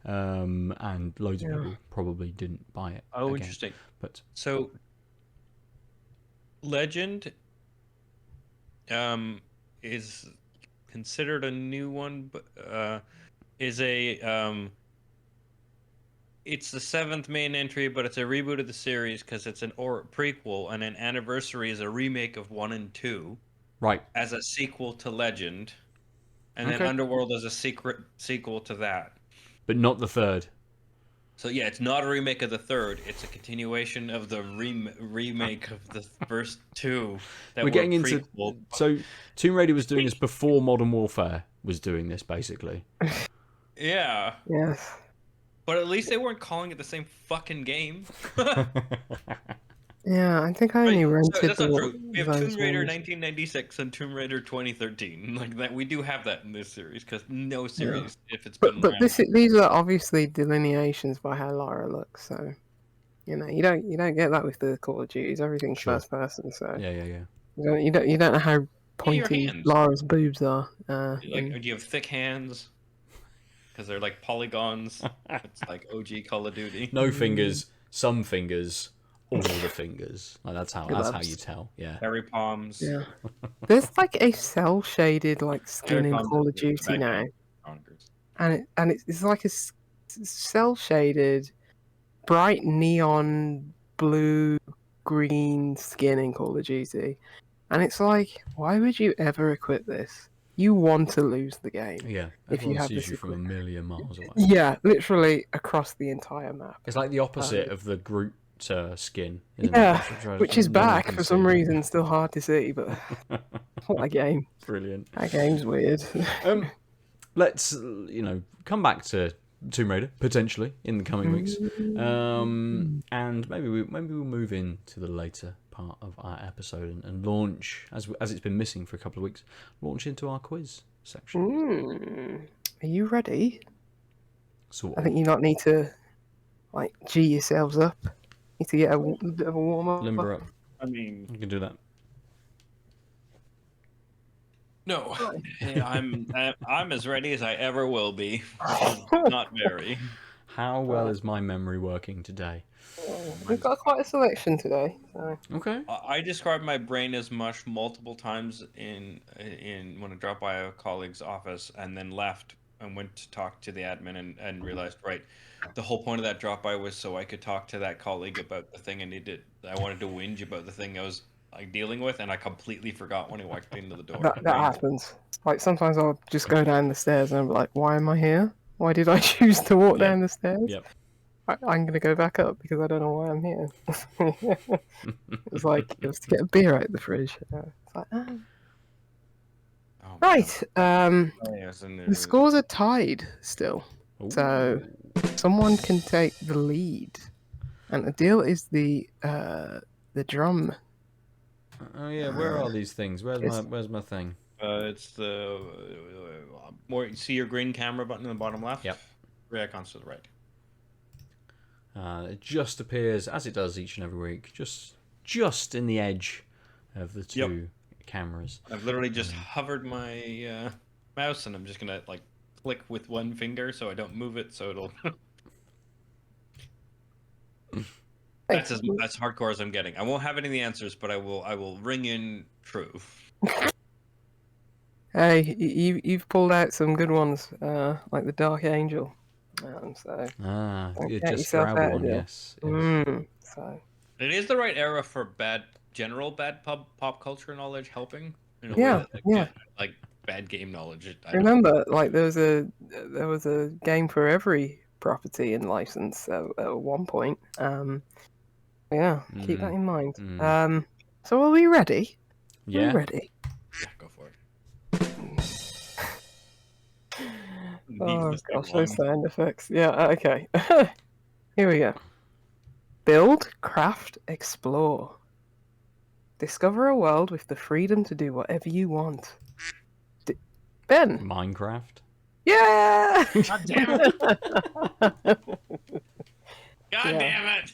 And loads of people probably didn't buy it. Oh, again. interesting. But so Legend is considered a new one, but is it's the 7th main entry, but it's a reboot of the series because it's an prequel, and an Anniversary is a remake of 1 and 2, right, as a sequel to Legend, and then Underworld is a secret sequel to that. But not the 3rd. So yeah, it's not a remake of the 3rd; it's a continuation of the remake of the first 2. That We're getting into prequel. So Tomb Raider was doing this before Modern Warfare was doing this, basically. Yeah. Yes. But at least they weren't calling it the same fucking game. Yeah, I think I Right, only so rented that's not true. We have those Tomb Raider ones. 1996 and Tomb Raider 2013. Like that, we do have that in this series because no series, if it's But been but around. these are obviously delineations by how Lara looks. So you don't get that with the Call of Duties. Everything's Sure. first person. So Yeah, yeah, yeah. you don't know how Hey, your pointy hands. Lara's boobs are. Like, do you have thick hands? Because they're like polygons. It's like OG Call of Duty. No fingers, some fingers, all the fingers. Like that's how Gloves. you tell. Yeah. Hairy palms. Yeah. There's like a cell shaded like skin Hairy in palms Call is of the Duty bad now, guy. Chronicles. and it's like a cell shaded, bright neon blue green skin in Call of Duty, and it's like, why would you ever equip this? You want to lose the game Yeah. if you Everyone have sees this you from a equipment. million miles away. Yeah, literally across the entire map. It's like the opposite of the Groot skin, isn't Yeah, it? which is No one back can for see. some reason, still hard to see, but what a game. Brilliant. That game's weird. Let's come back to Tomb Raider potentially in the coming weeks, and maybe we'll move into the later part of our episode and launch as it's been missing for a couple of weeks. Launch into our quiz section. Are you ready? Sort I of. think you not need to like G yourselves up. Need to get a bit of a warm up. Limber up. I mean, You can do that. no. I'm as ready as I ever will be. Not very. How well is my memory working today? We've got quite a selection today. So. Okay. I described my brain as mush multiple times in when I dropped by a colleague's office and then left and went to talk to the admin and realized, right, the whole point of that drop by was so I could talk to that colleague about the thing I wanted to whinge about the thing I was like dealing with, and I completely forgot when he walked into the door. That happens. Like sometimes I'll just go down the stairs and I'm like, why am I here? Why did I choose to walk down the stairs? Yep. I'm gonna go back up because I don't know why I'm here. It was to get a beer out of the fridge. It's like, ah. Oh, Right. man. Oh, yes, and The scores are tied still, so someone can take the lead, and Aadil is the drum. Oh yeah, where are these things? Where's my thing? it's the more see your green camera button in the bottom left. Yep. 3 icons to the right. It just appears as it does each and every week, just in the edge of the two cameras. I've literally just hovered my mouse, and I'm just gonna like click with one finger so I don't move it, so it'll. That's hardcore as I'm getting. I won't have any of the answers, but I will ring in true. Hey, you've pulled out some good ones, like the Dark Angel. So Yeah, get just for yourself out, everyone, Aadil. yes. So It is the right era for general bad pop culture knowledge helping. In a Yeah, way that, yeah. Like bad game knowledge. remember, like there was a game for every property and license at one point. Yeah, keep that in mind. So are we ready? Yeah. We're ready. Yeah, go for it. Oh gosh, those sound effects. Yeah, okay. Here we go. Build, craft, explore. Discover a world with the freedom to do whatever you want. Ben. Minecraft. Yeah! God damn it! God damn it!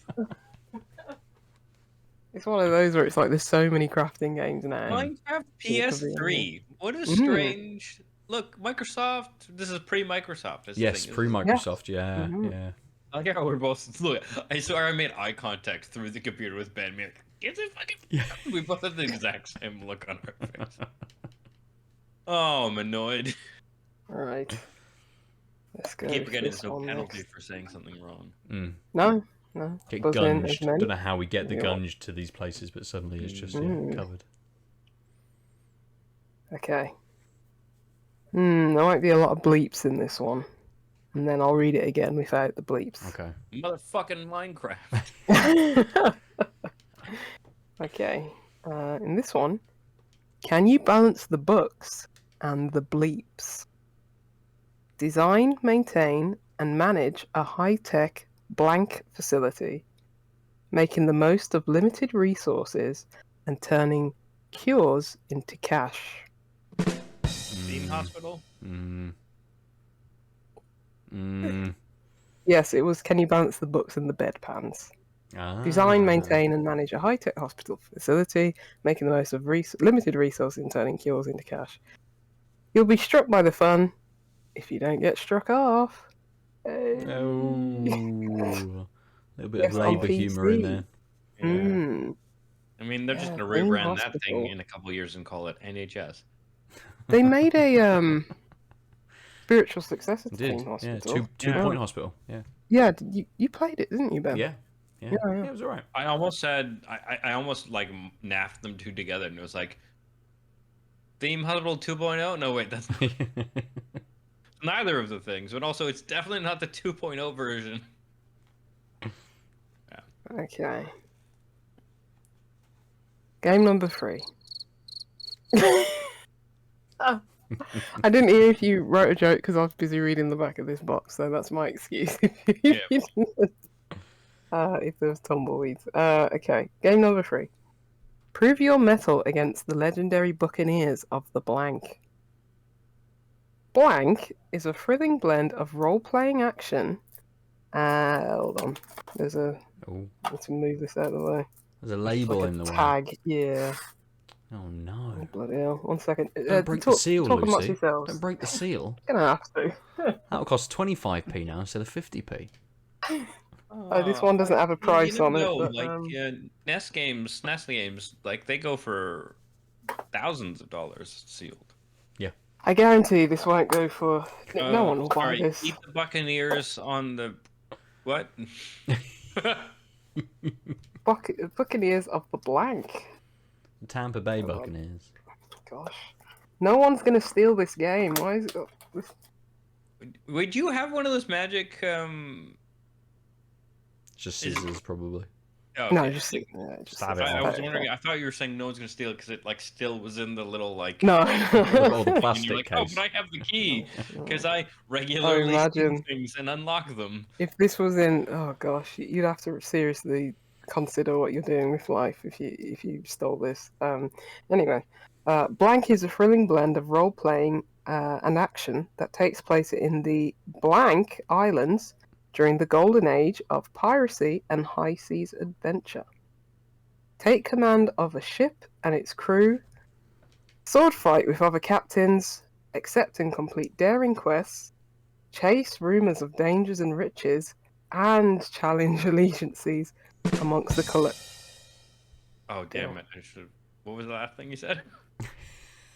It's one of those where it's like there's so many crafting games now. Minecraft PS3. What a strange look. Microsoft. This is pre-Microsoft. Yes, pre-Microsoft. Yeah, yeah. I like how we're both look. I swear I made eye contact through the computer with Ben. Me like, is it fucking? Yeah. We both have the exact same look on our face. Oh, I'm annoyed. All right. Let's go. I keep forgetting this there's no one penalty next. for saying something wrong. No. Get Buzz in as gunged. many. Don't know how we get the Yeah. gunge to these places, but suddenly it's just covered. Okay. There might be a lot of bleeps in this one, and then I'll read it again without the bleeps. Okay. Motherfucking Minecraft. Okay. In this one, can you balance the books and the bleeps? Design, maintain, and manage a high-tech blank facility, making the most of limited resources and turning cures into cash. Theme hospital. Yes, it was. Can you balance the books and the bedpans? Design, maintain, and manage a high-tech hospital facility, making the most of limited resources and turning cures into cash. You'll be struck by the fun if you don't get struck off. Hey. Oh, a little bit Yes, of on labour humour in PC. there. Mm. I mean, they're just Yeah, gonna Theme rebrand that thing Hospital. in a couple years and call it NHS. They made a spiritual successor to Did Theme yeah, Hospital. two point hospital. Yeah, Yeah, you played it, didn't you, Ben? yeah, Yeah. it was alright. I almost said I almost like naffed them two together, and it was like Theme Hospital 2.0. No, wait, that's neither of the things, but also it's definitely not the 2.0 version. Okay. Game number 3. I didn't hear if you wrote a joke because I was busy reading the back of this box, so that's my excuse. If there was tumbleweeds. Okay. Game number 3. Prove your mettle against the legendary Buccaneers of the Blank. Blank is a thrilling blend of role-playing action. Hold on. There's a. Let's move this out of the way. There's a label like in the way. tag. Yeah. Oh no! Oh, bloody hell. 1 second. Don't break the seal, talk amongst Lucy. yourselves. Don't break the seal. Gonna have to. That'll cost 25p now instead of 50p. This one doesn't have a price on it. But, NES games, like they go for thousands of dollars sealed. Yeah. I guarantee this won't go for. No one will buy sorry, this. Eat the Buccaneers on the what? Buccaneers of the Blank. The Tampa Bay Buccaneers. Gosh, no one's gonna steal this game. Why is it? Would you have one of those magic? Just scissors, probably. Oh, okay. No, just stab it. I was wondering. I thought you were saying no one's gonna steal it because it like still was in the little like. No. All the and plastic you're like, case. Oh, but I have the key because I regularly steal things and unlock them. If this was in, oh gosh, you'd have to seriously consider what you're doing with life if you stole this. Anyway, Blank is a thrilling blend of role playing and action that takes place in the Blank Islands during the golden age of piracy and high seas adventure. Take command of a ship and its crew, sword fight with other captains, accept and complete daring quests, chase rumours of dangers and riches, and challenge allegiances amongst the Oh damn it! What was the last thing you said?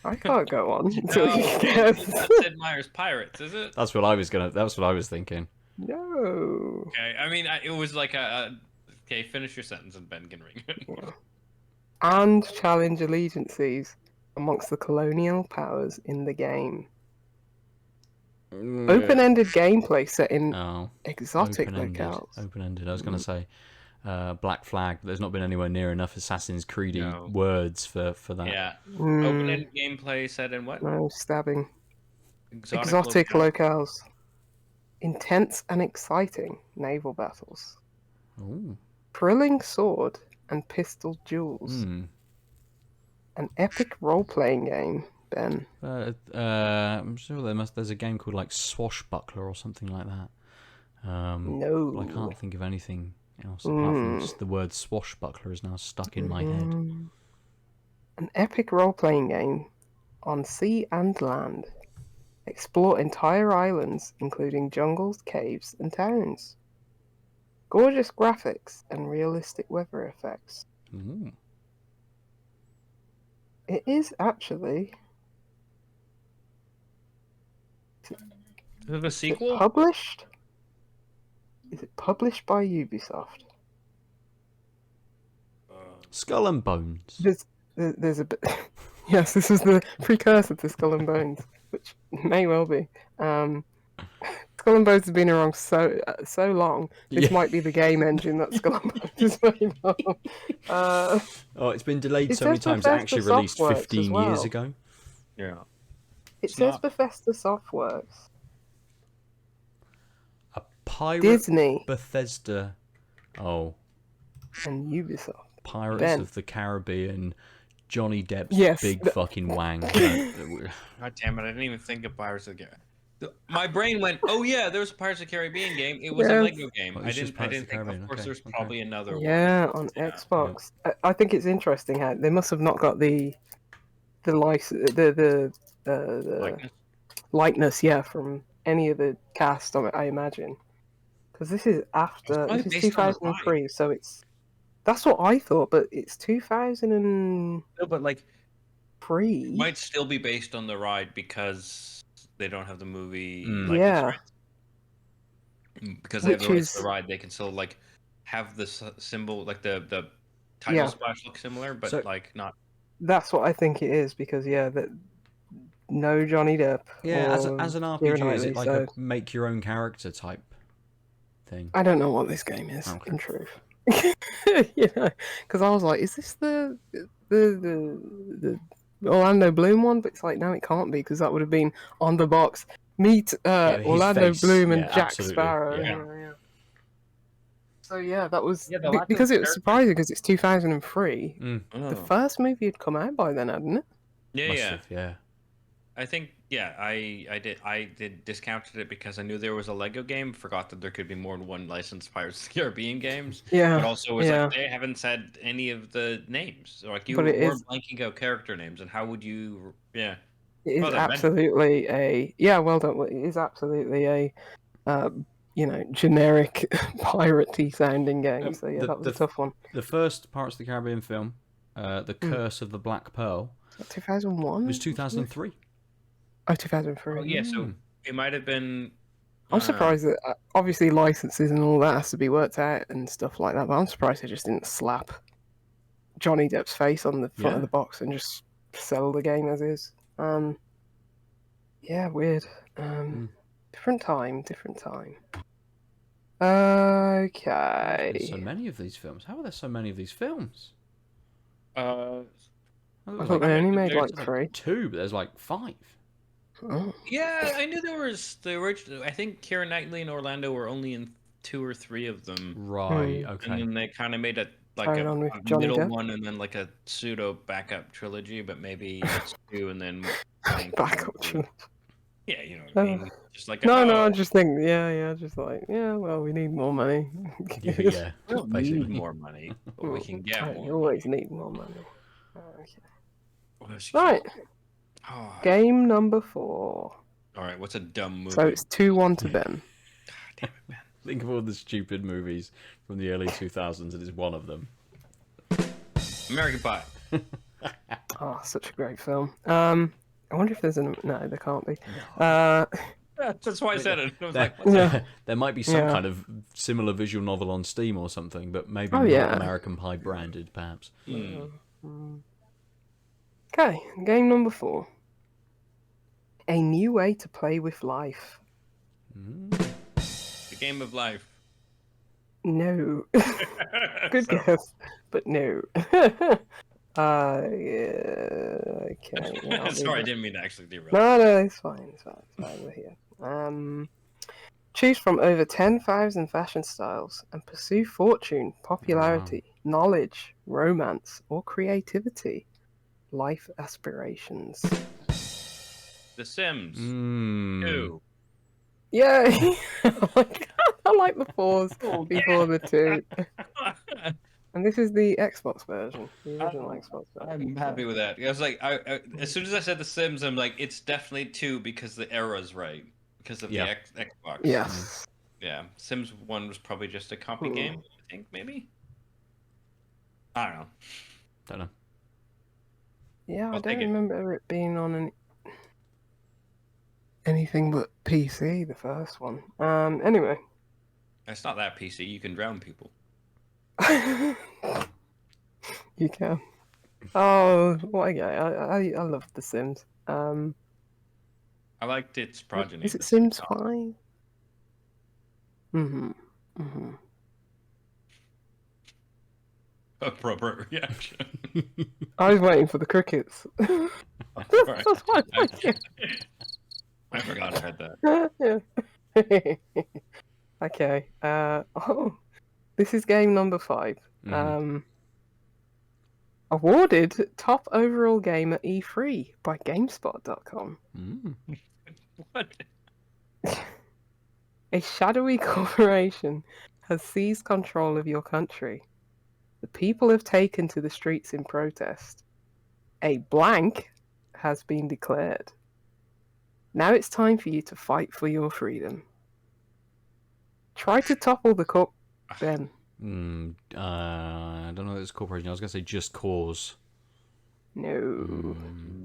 I can't go on until you guess. Sid Meier's Pirates, is it? That's what I was thinking. No. Okay, I mean, it was like okay, finish your sentence and Ben can ring it. Yeah. And challenge allegiances amongst the colonial powers in the game. Open-ended gameplay set in exotic locales. Open-ended. I was going to say Black Flag. There's not been anywhere near enough Assassin's Creed words for that. Yeah. Open-ended gameplay set in what? No, stabbing. Exotic locales. Intense and exciting naval battles. Ooh. Thrilling sword and pistol duels. An epic role-playing game, Ben. I'm sure there's a game called like Swashbuckler or something like that. No. But I can't think of anything else apart from just the word swashbuckler is now stuck in my head. An epic role-playing game on sea and land. Explore entire islands, including jungles, caves, and towns. Gorgeous graphics and realistic weather effects. Ooh. It is actually. Is it a sequel? Published? Is it published by Ubisoft? Skull and Bones. There's a bit. Yes, this is the precursor to Skull and Bones, which may well be. Skull and Bones has been around so long. This might be the game engine that Skull and Bones is made of. It's been delayed so many times. It actually released 15 years ago. Yeah. It says Bethesda Softworks. Pirate Disney Bethesda. Oh, and Ubisoft. Pirates Ben. of the Caribbean. Johnny Depp's Yes. big fucking wang. God damn it! I didn't even think of Pirates of the Caribbean. My brain went, "Oh yeah, there was a Pirates of the Caribbean game. It was a Yes. Lego game. Oh, I it's just didn't. I Pirates didn't of the think. Of Caribbean, course, okay, there's okay. probably another one. Yeah, on Xbox. I think it's interesting how they must have not got the license, the Likeness. likeness, yeah, from any of the cast. I imagine, because this is after probably this is based on the 2003, so that's what I thought, but it's 2003. No, but like, it might still be based on the ride because they don't have the movie likeness Yeah, rights. Because they have which the rights to is the ride, they can still like have the symbol, like the title Yeah. splash look similar, but So- like not. that's what I think it is because that no Johnny Depp. Yeah, as or an Keira RPG, is Knightley, it like so a make your own character type thing? I don't know what this game is Okay. in truth. Because I was like, is this the Orlando Bloom one? But it's like, no, it can't be because that would have been on the box. Meet Yeah, his Orlando face, Bloom and yeah, Jack absolutely, Sparrow. yeah. Yeah. So yeah, that was Yeah, the lack of because it was character- surprising because it's 2003. Mm, The first movie had come out by then, hadn't it? Yeah, must yeah. have, yeah. I think I did discounted it because I knew there was a Lego game. Forgot that there could be more than one licensed Pirates of the Caribbean games. Yeah. But also was yeah. like they haven't said any of the names. So like you But were it is- blanking out character names, and how would you? Yeah. It is Well done, Ben. absolutely well done. It is absolutely a generic piratey sounding game. So yeah, that was a tough one. The first Pirates of the Caribbean film, The Hmm. Curse of the Black Pearl, 2001. it was 2003. Oh, 2003. Oh yeah. So it might have been. I'm surprised that obviously licenses and all that has to be worked out and stuff like that. But I'm surprised they just didn't slap Johnny Depp's face on the front Yeah. of the box and just sell the game as is. Yeah, weird. Different time. Okay. There's so many of these films. How are there so many of these films? I There's thought they only made there's like 3. 2, but there's like 5. Oh. Yeah, I knew there was the original. I think Keira Knightley and Orlando were only in 2 or 3 of them, Right, and okay. then they kind of made a Carried on with Johnny middle Depp. one, and then like a pseudo backup trilogy. But maybe it's 2, and then Backup trilogy. Yeah, you know what I mean. Just like No, I just think, just like, well, we need more money. Yeah, we don't need basically. more money, but we can get I more. always need more money. Okay. What else Right, Oh, game number 4. all right, what's a dumb movie? So it's 2-1 to Ben. God damn it, man. Think of all the stupid movies from the early 2000s, and it's one of them. American Pie. Oh, such a great film. I wonder if there's no, there can't be. That's why I said it. I was There, like, what's that? there might be some Yeah. kind of similar visual novel on Steam or something, but maybe Oh, not yeah. American Pie branded, perhaps. Okay, game number 4. A new way to play with life. The Game of Life. No. Good So- guess, but no. Yeah, okay. Yeah, I'll do Sorry, I that. didn't mean to actually derail. No, it's fine. We're here. Choose from over 10,000 fashion styles and pursue fortune, popularity, knowledge, romance, or creativity. Life aspirations. The Sims. Mm. 2. Yay! I like the pause before the 2. And this is the Xbox version, the original Xbox version. I'm happy with that. I was like, I as soon as I said The Sims, I'm like, it's definitely 2 because the era's right. Because of Yeah. the Xbox. Yes. Yeah. Sims 1 was probably just a copy game, I think, maybe? I don't know. Yeah, I I'll don't take it. remember it being on anything but PC, the first one. Anyway. It's not that PC. You can drown people. You can. Oh, what a guy. I love The Sims. I liked its progeny. Is it The Sims Sims 5? Mm-hmm. Appropriate reaction. I was waiting for the crickets. Sorry. That's why I like it. I forgot I had that. Yeah. Okay. Oh, this is game number 5. Mhm. Awarded top overall game at E3 by GameSpot.com. Mm. What? A shadowy corporation has seized control of your country. The people have taken to the streets in protest. A blank has been declared. Now it's time for you to fight for your freedom. Try to topple the corp. Ben. I don't know. It's corporation. I was gonna say Just Cause. No.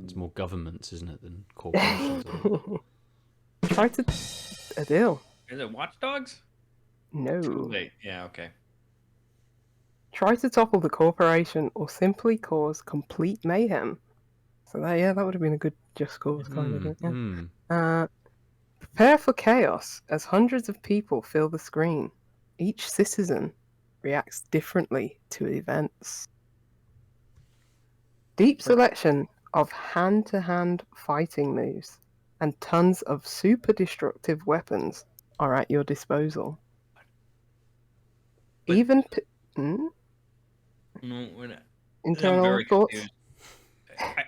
It's more governments, isn't it, than corporations? I think. Try to. Adil. Is it Watch Dogs? Too No. late. Yeah, okay. Try to topple the corporation or simply cause complete mayhem. So that would have been a good Just Cause kind of thing. Yeah. Prepare for chaos as hundreds of people fill the screen. Each citizen reacts differently to events. Deep selection of hand-to-hand fighting moves and tons of super destructive weapons are at your disposal. But- Even No, we're not. I'm internal very thoughts. confused.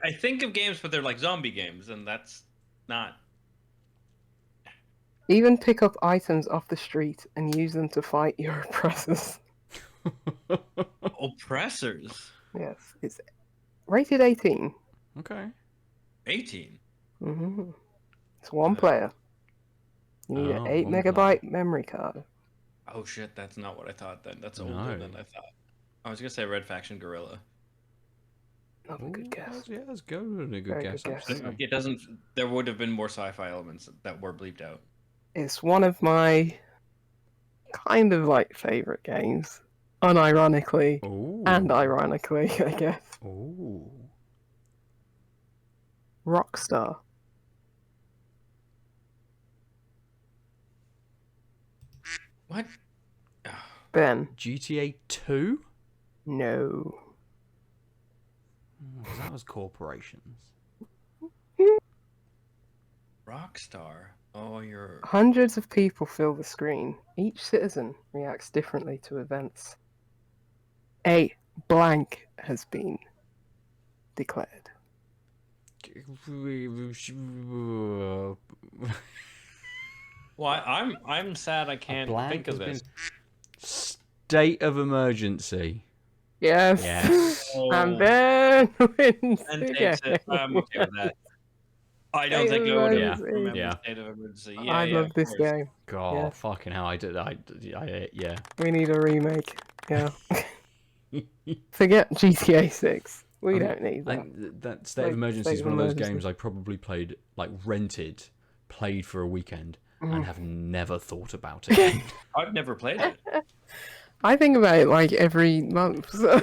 I think of games, but they're like zombie games, and that's not. Even pick up items off the street and use them to fight your oppressors. Oppressors. Yes, it's rated 18. Okay. 18. It's one player. You need an 8 one megabyte memory card. Oh shit, that's not what I thought then. That's older No. than I thought. I was gonna say Red Faction Gorilla. Another good guess. Yeah, that's good. A good Very guess. good guess. Absolutely. It doesn't. There would have been more sci-fi elements that were bleeped out. It's one of my kind of like favorite games, unironically Ooh. and ironically, I guess. Ooh. Rockstar. What? Ben. GTA 2? No. That was corporations. Rockstar. Oh, you're. Hundreds of people fill the screen. Each citizen reacts differently to events. A blank has been declared. Well, I'm sad I can't think of this. State of emergency. Yes. Yes. And Ben wins And the takes game. it. I'm okay with that. I don't State think of I would emergency. have remembered Yeah. State of Emergency. I love of this course. game. God, Yes. fucking hell! Yeah. We need a remake. Yeah. Forget GTA 6. We I mean, don't need that. That State of Like, Emergency State is of one of those Emergency. games I probably played, like rented, played for a weekend, Mm. and have never thought about it. I've never played it. I think about it like every month. So...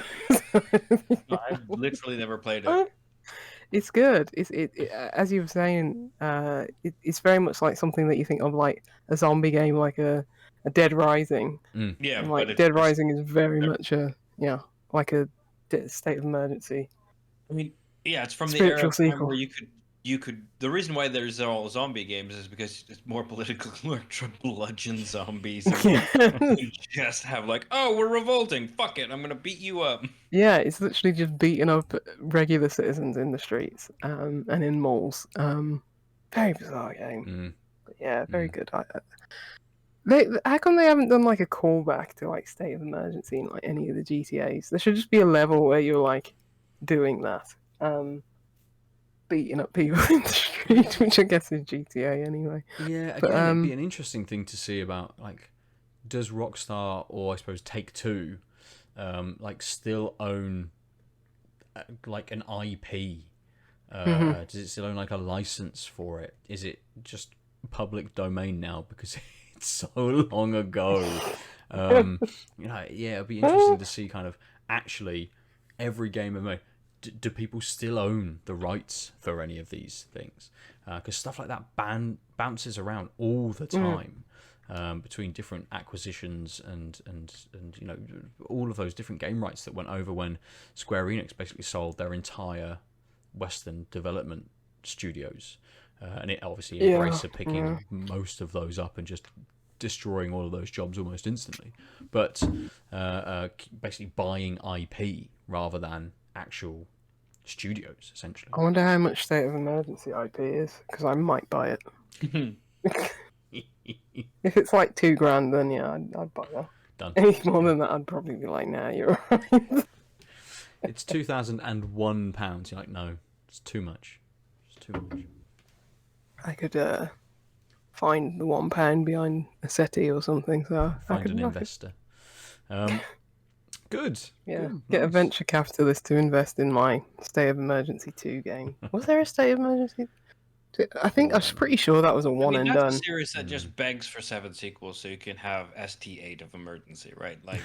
No, I've literally never played it. It's good. As you were saying, it's very much like something that you think of like a zombie game, like a Dead Rising. Yeah, And, but like it's Dead just- Rising is very much like a state of emergency. I mean, yeah, it's from the Spiritual era of time sequel. where you could. The reason why there's all zombie games is because it's more political. To bludgeon zombies. And you just have like, oh, we're revolting. Fuck it, I'm gonna beat you up. Yeah, it's literally just beating up regular citizens in the streets and in malls. Very bizarre game. But yeah, very good. How come they haven't done like a callback to like State of Emergency in like any of the GTAs? There should just be a level where you're like doing that, beating up people in the street, which I guess is GTA anyway. Yeah, But, again, it'd be an interesting thing to see about, like, does Rockstar, or I suppose Take-Two, like, still own, like, an IP? Does it still own, like, a license for it? Is it just public domain now because it's so long ago? It'd be interesting to see kind of, actually, every game made. Do people still own the rights for any of these things? Because stuff like that bounces around all the time between different acquisitions and all of those different game rights that went over when Square Enix basically sold their entire Western development studios, and it obviously Embracer picking most of those up and just destroying all of those jobs almost instantly, but basically buying IP rather than actual studios, essentially. I wonder how much State of Emergency IP is, because I might buy it. If it's like $2,000, then yeah, I'd buy that. Done. Any more than that, I'd probably be like, nah, you're right. It's £2,001. You're like, no, it's too much. It's too much. I could find the £1 behind a settee or something. So Find an investor. Good. Yeah, Good. get a Nice. venture capitalist to invest in my State of Emergency 2 game. Was there a State of Emergency 2? I think I was pretty sure that was a one and that's done. a series that just begs for 7 sequels, so you can have ST8 of Emergency, right? Like,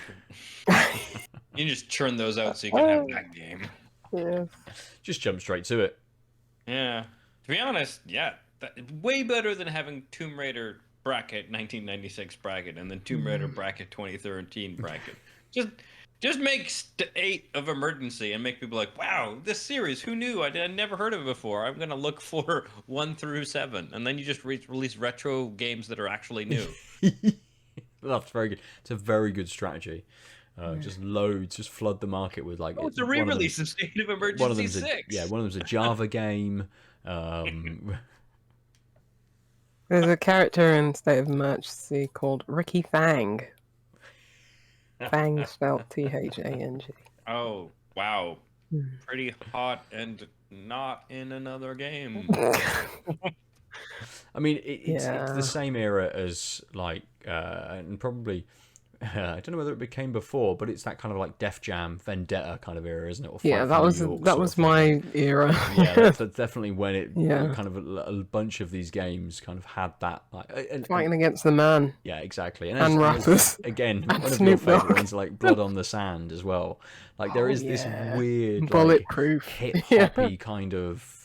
you just churn those out so you can have that game. Yeah. Just jump straight to it. Yeah. To be honest, yeah, way better than having Tomb Raider bracket 1996 bracket and then Tomb Raider bracket 2013 bracket. Just make 8 of Emergency and make people like, wow, this series, who knew? I never heard of it before. I'm gonna look for 1 through 7, and then you just release retro games that are actually new. That's very good. It's a very good strategy. Just flood the market with like. Oh, it's a re-release of State of Emergency One of them's 6. one of them's a Java game. There's a character in State of Emergency called Ricky Fang. Fang spelled Thang. Oh, wow. Pretty hot and not in another game. I mean, it's Yeah. the same era as like, and probably. I don't know whether it became before, but it's that kind of like Def Jam Vendetta kind of era, isn't it? Or Yeah, Fight that for was New York that sort was of thing. my era. Yeah, that's definitely when it Yeah. kind of a bunch of these games kind of had that like Fighting against the man. yeah, exactly. And as- rappers. again, And one of your Snoop favorite Dogg. ones, like Blood on the Sand, as well. Like there Oh, is this yeah. weird, like Bulletproof. hip Yeah. hoppy kind of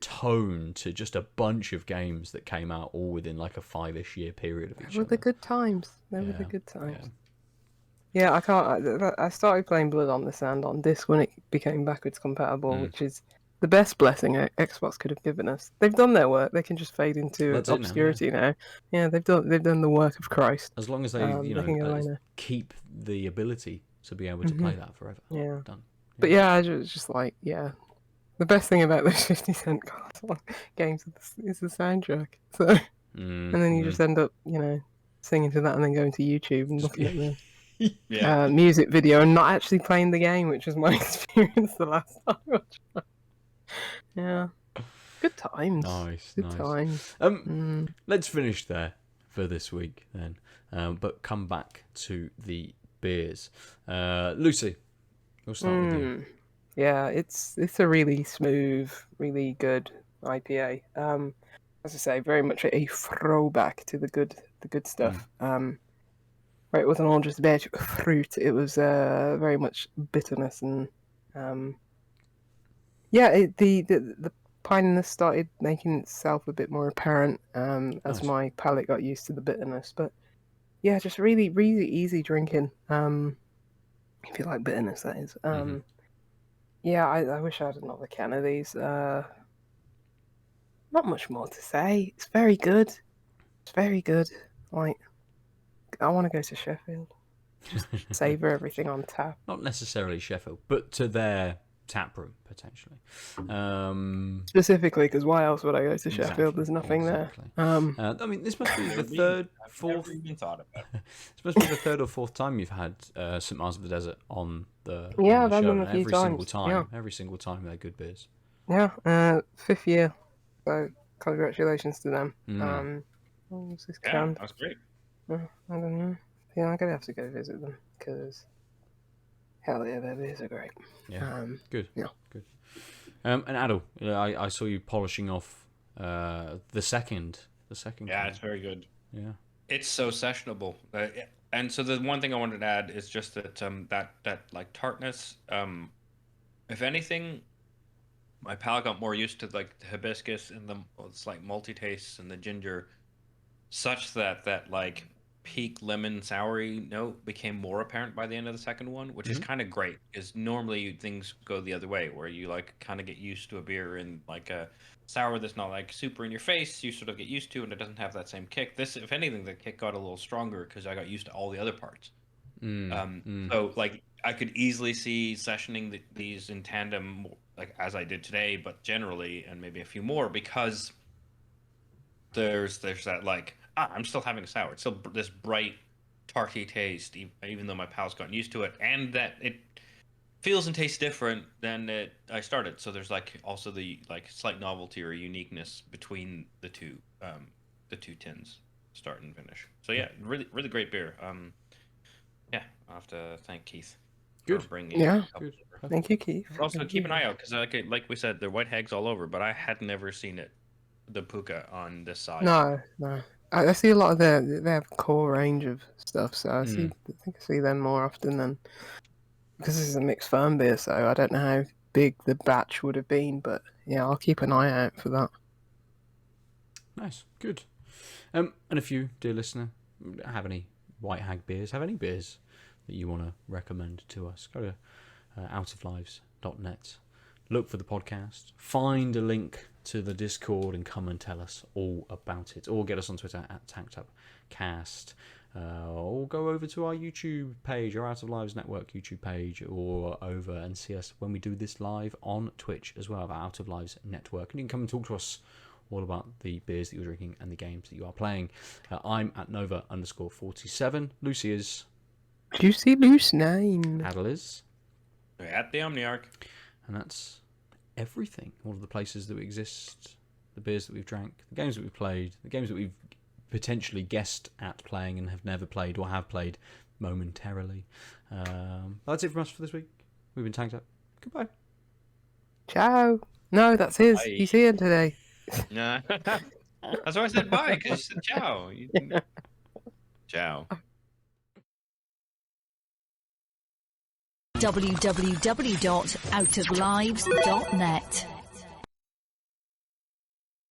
tone to just a bunch of games that came out all within like a 5-ish year period of each They were the other. good times. They were Yeah, the good times. yeah. Yeah, I can't. I started playing Blood on the Sand on disc when it became backwards compatible, which is the best blessing Xbox could have given us. They've done their work. They can just fade into That's it now, yeah. obscurity now. Yeah, they've done the work of Christ. As long as they, They can go away now. keep the ability to be able to play that forever. Yeah. Done. But yeah, I was just like, yeah, the best thing about those 50 cent games is the soundtrack. So, and then you just end up, singing to that and then going to YouTube and looking at the Yeah. music video and not actually playing the game, which was my experience the last time I tried. Yeah. Good times. Nice, Good nice. times. Let's finish there for this week then, but come back to the beers. Lucy, we'll start with you. Yeah, it's a really smooth, really good IPA. As I say, very much a throwback to the good stuff. Where it wasn't all just veg fruit; it was very much bitterness and the pininess started making itself a bit more apparent as Nice. my palate got used to the bitterness. But yeah, just really, really easy drinking. If you like bitterness, that is. Yeah, I wish I had another can of these. Not much more to say. It's very good. It's very good. Like, I want to go to Sheffield. Just savor everything on tap. Not necessarily Sheffield, but to their tap room potentially. Specifically, because why else would I go to Sheffield? Exactly, There's nothing exactly. there. I mean, this must be the third, fourth. Never even thought about it. This must be the third or fourth time you've had St Mars of the Desert on the Yeah, on the I've had show. them a And few every single times, time. yeah. Every single time they're good beers. Yeah, 5th year. So congratulations to them. What was this Yeah, can? that's great. I don't know. Yeah, I'm gonna have to go visit them because hell yeah, their beers are great. Yeah, good. Yeah. Good. And Adil, I saw you polishing off the second. Yeah, can. it's very good. Yeah. It's so sessionable. And so the one thing I wanted to add is just that that like tartness. If anything, my palate got more used to like the hibiscus and the slight malty tastes and the ginger, such that like peak lemon soury note became more apparent by the end of the second one, which is kind of great. Because normally things go the other way, where you like kind of get used to a beer and like a sour that's not like super in your face. You sort of get used to, and it doesn't have that same kick. This, if anything, the kick got a little stronger because I got used to all the other parts. So like I could easily see sessioning these in tandem, like as I did today, but generally, and maybe a few more, because there's that like I'm still having a sour. It's still this bright, tarty taste, even though my palate's gotten used to it, and that it feels and tastes different than I started. So there's like also the like slight novelty or uniqueness between the two tins, start and finish. So yeah, really really great beer. Yeah, I'll have to thank Keith. Good. For bringing Good. Thank you, Keith. Also, Thank keep you. an eye out because, like we said, they're white hags all over. But I had never seen the Puca on this side. No. I see a lot of they have a core range of stuff, so I think I see them more often than, because this is a mixed firm beer, so I don't know how big the batch would have been, but yeah, I'll keep an eye out for that. Nice. Good. And if you, dear listener, have any white hag beers, have any beers that you want to recommend to us, go to outoflives.net, look for the podcast, find a link to the Discord, and come and tell us all about it. Or get us on Twitter at TankedUpCast. Or go over to our YouTube page, our Out of Lives Network YouTube page, or over and see us when we do this live on Twitch as well, our Out of Lives Network. And you can come and talk to us all about the beers that you're drinking and the games that you are playing. I'm at Nova_47. Lucy is... Juicy Loose 9. Aadil is... At the Omniarch. And that's everything. All of the places that we exist, the beers that we've drank, the games that we've played, the games that we've potentially guessed at playing and have never played or have played momentarily. That's it from us for this week. We've been Tanked Up. Goodbye. Ciao. No, that's his. Bye. He's here today. Nah. That's why I said bye, because you said ciao. Ciao. www.outoflives.net